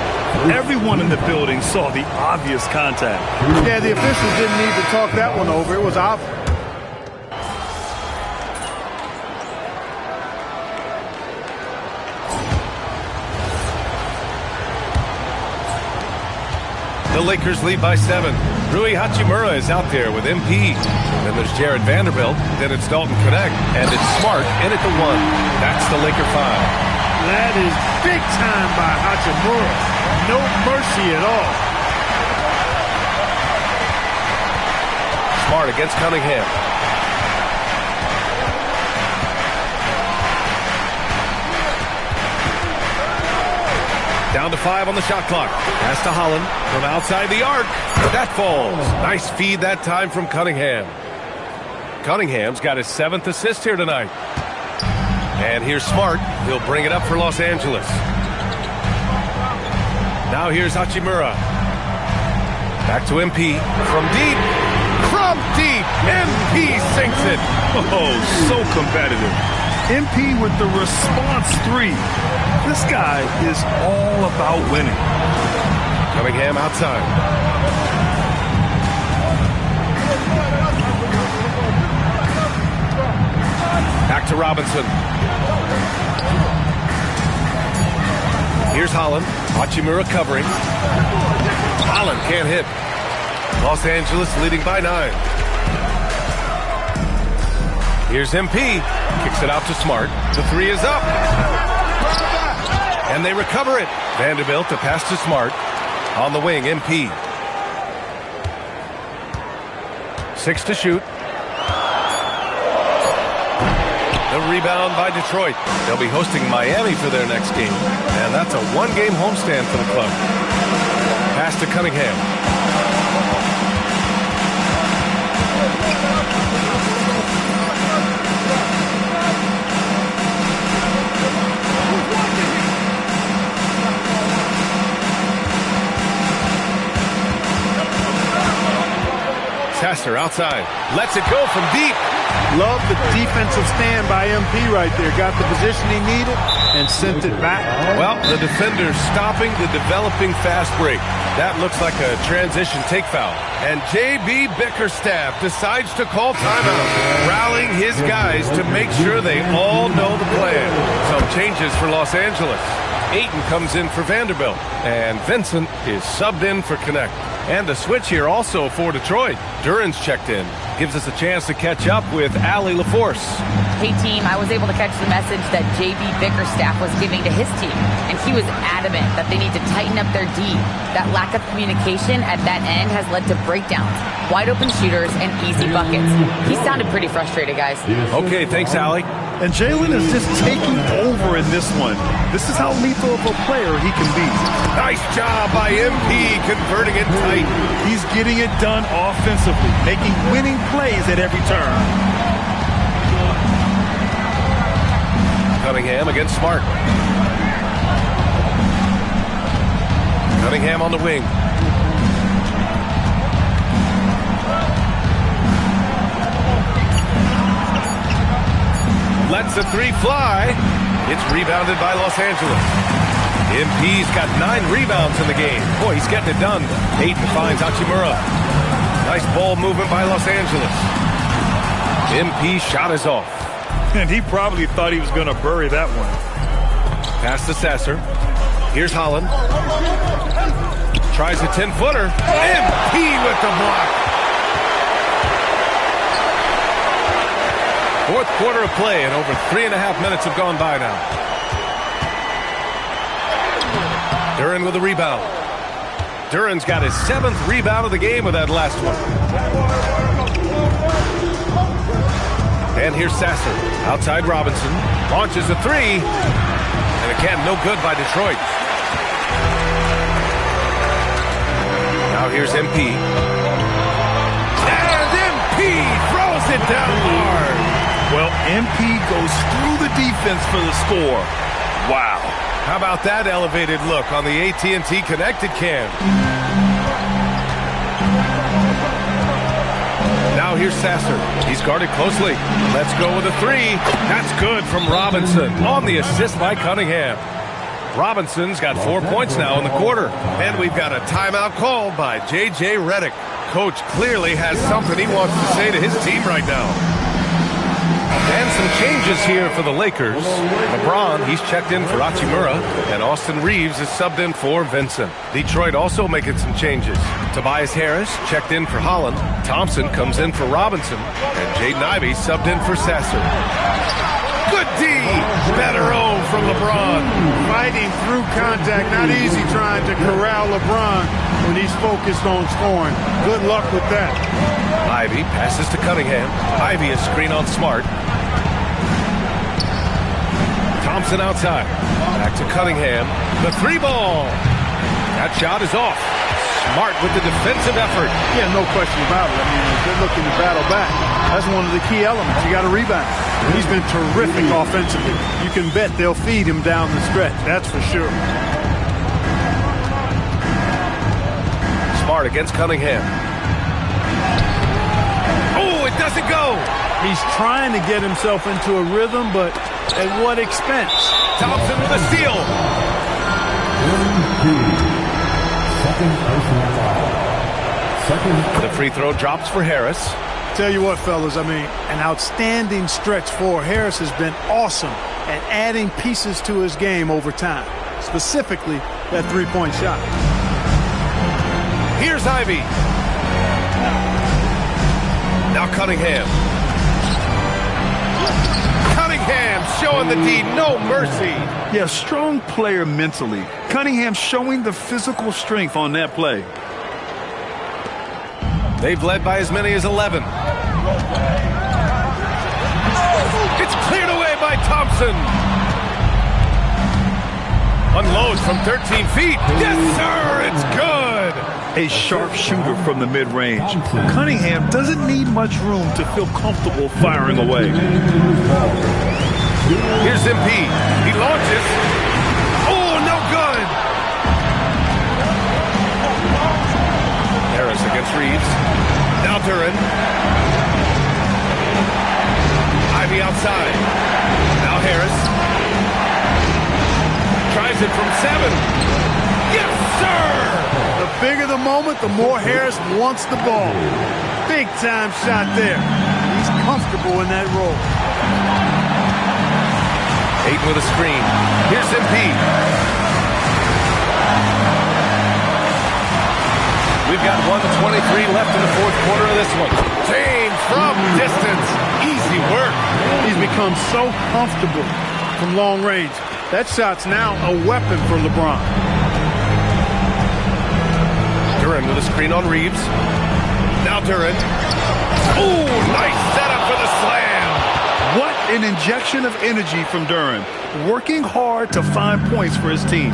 Everyone in the building saw the obvious contact. Yeah, the officials didn't need to talk that one over. It was obvious. The Lakers lead by 7. Rui Hachimura is out there with MP. Then there's Jared Vanderbilt. Then it's Dalton Connect. And it's Smart in at the 1. That's the Laker 5. That is big time by Hachimura. No mercy at all. Smart against Cunningham. Down to 5 on the shot clock. Pass to Holland from outside the arc. That falls. Nice feed that time from Cunningham. Cunningham's got his 7th assist here tonight. And here's Smart. He'll bring it up for Los Angeles. Now here's Hachimura. Back to MP. From deep. From deep. MP sinks it. Oh, so competitive. MP with the response 3. This guy is all about winning. Cunningham outside. Back to Robinson. Here's Holland. Hachimura covering. Holland can't hit. Los Angeles leading by 9. Here's MP. Kicks it out to Smart. The 3 is up. And they recover it. Vanderbilt to pass to Smart. On the wing, MP. 6 to shoot. The rebound by Detroit. They'll be hosting Miami for their next game. And that's a 1-game homestand for the club. Pass to Cunningham. Tester outside. Lets it go from deep. Love the defensive stand by MP right there. Got the position he needed and sent it back. Well, the defender stopping the developing fast break. That looks like a transition take foul. And J.B. Bickerstaff decides to call timeout, rallying his guys to make sure they all know the plan. Some changes for Los Angeles. Ayton comes in for Vanderbilt, and Vincent is subbed in for Connect. And a switch here also for Detroit. Duren's checked in. Gives us a chance to catch up with Allie LaForce. Hey, team, I was able to catch the message that J.B. Bickerstaff was giving to his team, and he was adamant that they need to tighten up their D. That lack of communication at that end has led to breakdowns. wide open shooters, and easy buckets. He sounded pretty frustrated, guys. Okay, thanks, Allie. And Jalen is just taking over in this one. This is how lethal of a player he can be. Nice job by MP converting it tight. He's getting it done offensively, making winning plays at every turn. Cunningham against Smart. Cunningham on the wing. Lets the three fly. It's rebounded by Los Angeles. MP's got 9 rebounds in the game. Boy, he's getting it done. Ayton finds Hachimura. Nice ball movement by Los Angeles. MP's shot is off. And he probably thought he was going to bury that one. Pass to Sasser. Here's Holland. Tries a 10-footer. MP with the block. Fourth quarter of play, and over 3.5 minutes have gone by now. Duren with a rebound. Duren's got his 7th rebound of the game with that last one. And here's Sasser. Outside Robinson. Launches a 3. And again, no good by Detroit. Now here's MP. And MP throws it down hard. Well, MP goes through the defense for the score. Wow. How about that elevated look on the AT&T Connected Cam? Now here's Sasser. He's guarded closely. Let's go with a 3. That's good from Robinson on the assist by Cunningham. Robinson's got 4 points now in the quarter. And we've got a timeout called by J.J. Redick. Coach clearly has something he wants to say to his team right now. And some changes here for the Lakers. LeBron, he's checked in for Hachimura, and Austin Reeves is subbed in for Vincent. Detroit also making some changes. Tobias Harris checked in for Holland. Thompson comes in for Robinson, and Jaden Ivey subbed in for Sasser. Good D! Better O from LeBron. Fighting through contact, not easy trying to corral LeBron when he's focused on scoring. Good luck with that. Ivey passes to Cunningham. Ivey is screen on Smart. Thompson outside. Back to Cunningham. The 3-ball. That shot is off. Smart with the defensive effort. Yeah, no question about it. I mean, if they're looking to battle back, that's one of the key elements. You got to rebound. He's been terrific offensively. You can bet they'll feed him down the stretch. That's for sure. Smart against Cunningham. Oh, it doesn't go. He's trying to get himself into a rhythm, but at what expense? Thompson with a steal. The free throw drops for Harris. Tell you what, fellas, I mean, an outstanding stretch for Harris has been awesome at adding pieces to his game over time, specifically that three-point shot. Here's Ivey. Now Cunningham. Cunningham showing the D, no mercy. Yeah, strong player mentally. Cunningham showing the physical strength on that play. They've led by as many as 11. It's cleared away by Thompson. Unloads from 13 feet. Yes, sir, it's good. A sharp shooter from the mid-range. Cunningham doesn't need much room to feel comfortable firing away. Here's MP. He launches. Oh, no good. Harris against Reeves. Now Duren. Ivey outside. Now Harris. Tries it from 7. Yes, sir! The bigger the moment, the more Harris wants the ball. Big time shot there. He's comfortable in that role. Ayton with a screen. Here's MP. We've got 1:23 left in the fourth quarter of this one. James from distance. Easy work. He's become so comfortable from long range. That shot's now a weapon for LeBron. Duren with a screen on Reeves. Now Duran. Ooh, nice setup for the slam. What an injection of energy from Duran, working hard to find points for his team.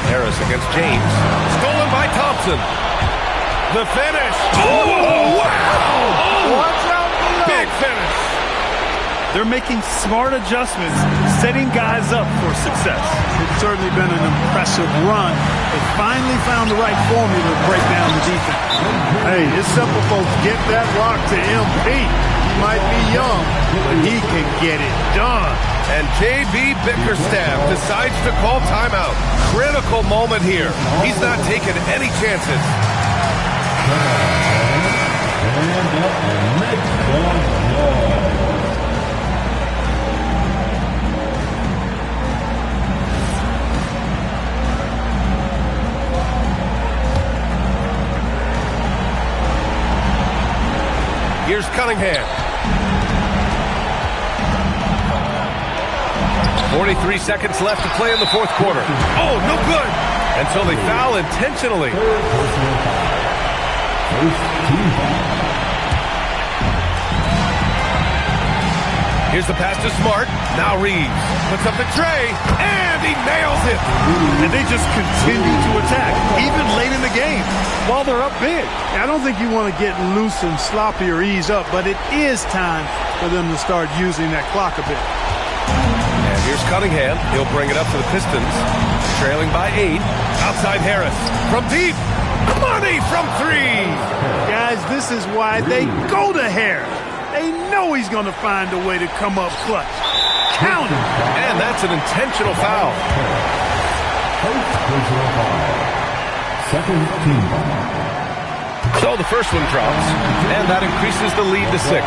Harris against James. Stolen by Thompson. The finish. Oh, wow! Watch out below. Big finish. They're making smart adjustments, setting guys up for success. It's certainly been an impressive run. They finally found the right formula to break down the defense. Hey, it's simple, folks. Get that rock to MP. He might be young, but he can get it done. And J.B. Bickerstaff decides to call timeout. Critical moment here. He's not taking any chances. Here's Cunningham. 43 seconds left to play in the fourth quarter. Oh, no good. And so they foul intentionally. Here's the pass to Smart. Now Reeves puts up the tray, and he nails it. And they just continue to attack, even late in the game, while they're up big. I don't think you want to get loose and sloppy or ease up, but it is time for them to start using that clock a bit. And here's Cunningham. He'll bring it up to the Pistons, trailing by 8. Outside Harris from deep. Money from 3. Guys, this is why they go to Harris. They know he's going to find a way to come up clutch. Count it. And that's an intentional foul. Second team. So the first one drops, and that increases the lead to 6.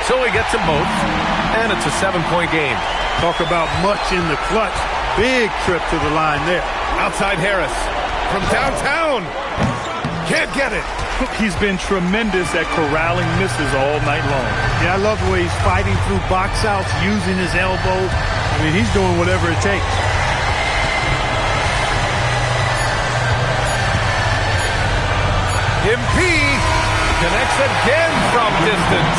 So he gets them both, and it's a 7-point game. Talk about much in the clutch. Big trip to the line there. Outside Harris from downtown. Can't get it. He's been tremendous at corralling misses all night long. Yeah, I love the way he's fighting through box outs, using his elbows. I mean, he's doing whatever it takes. MP connects again from distance.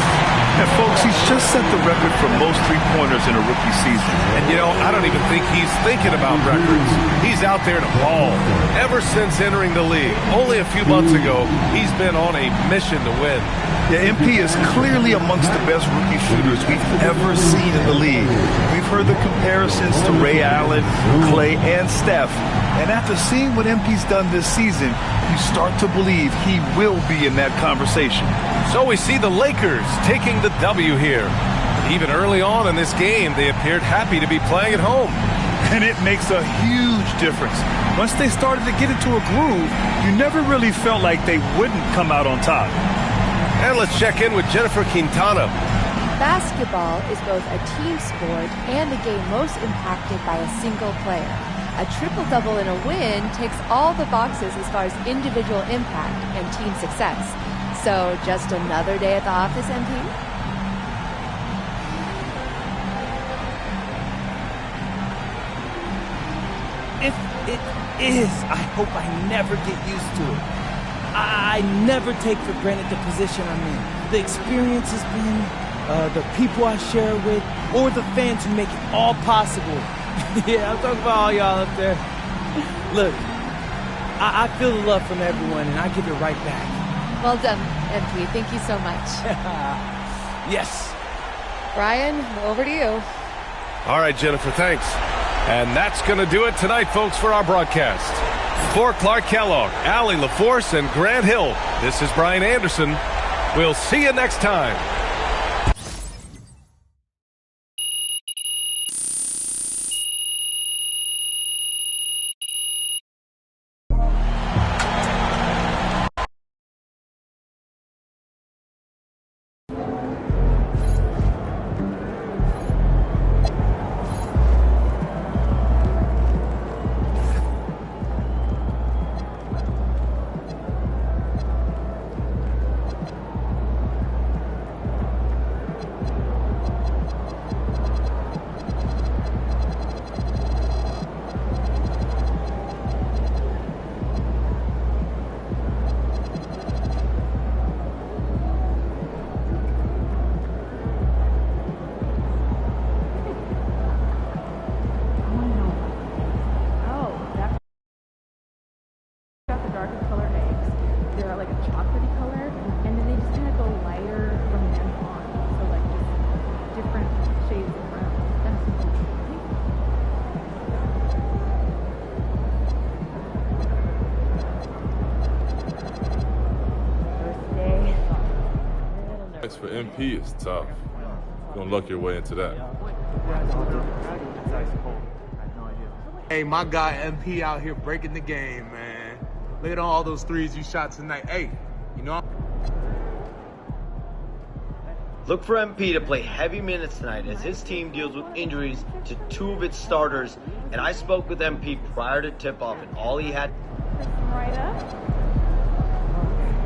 And folks, he's just set the record for most three-pointers in a rookie season. And you know, I don't even think he's thinking about records. He's out there to ball. Ever since entering the league, only a few months ago, he's been on a mission to win. Yeah, MP is clearly amongst the best rookie shooters we've ever seen in the league. We've heard the comparisons to Ray Allen, Clay, and Steph. And after seeing what MP's done this season, you start to believe he will be in that conversation. So we see the Lakers taking the W here. Even early on in this game, they appeared happy to be playing at home. And it makes a huge difference. Once they started to get into a groove, you never really felt like they wouldn't come out on top. And let's check in with Jennifer Quintana. Basketball is both a team sport and the game most impacted by a single player. A triple-double in a win takes all the boxes as far as individual impact and team success. So, just another day at the office, MP? If it is, I hope I never get used to it. I never take for granted the position I'm in, the experience has been, the people I share with, or the fans who make it all possible. Yeah, I'm talking about all y'all up there. Look, I feel the love from everyone, and I give it right back. Well done, MP. Thank you so much. Yes. Brian, over to you. All right, Jennifer, thanks. And that's going to do it tonight, folks, for our broadcast. For Clark Kellogg, Allie LaForce, and Grant Hill, this is Brian Anderson. We'll see you next time. for MP is tough. You're going to luck your way into that. Hey, my guy MP out here breaking the game, man. Look at all those threes you shot tonight. Hey, you know. Look for MP to play heavy minutes tonight as his team deals with injuries to two of its starters. And I spoke with MP prior to tip-off, and all he had. Right up.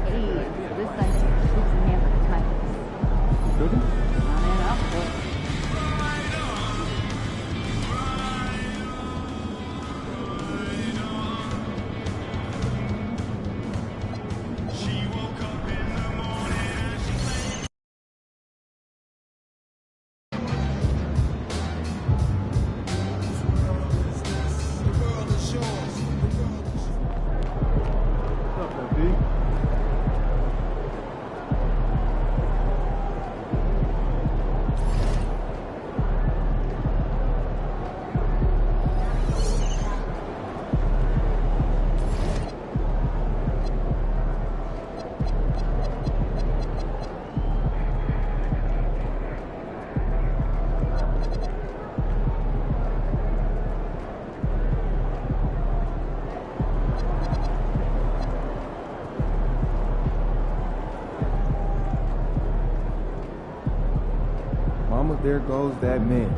Hey, so this Sunday, shoot some hamburger tonight. Cooking? Man, I'll cook. There goes that man.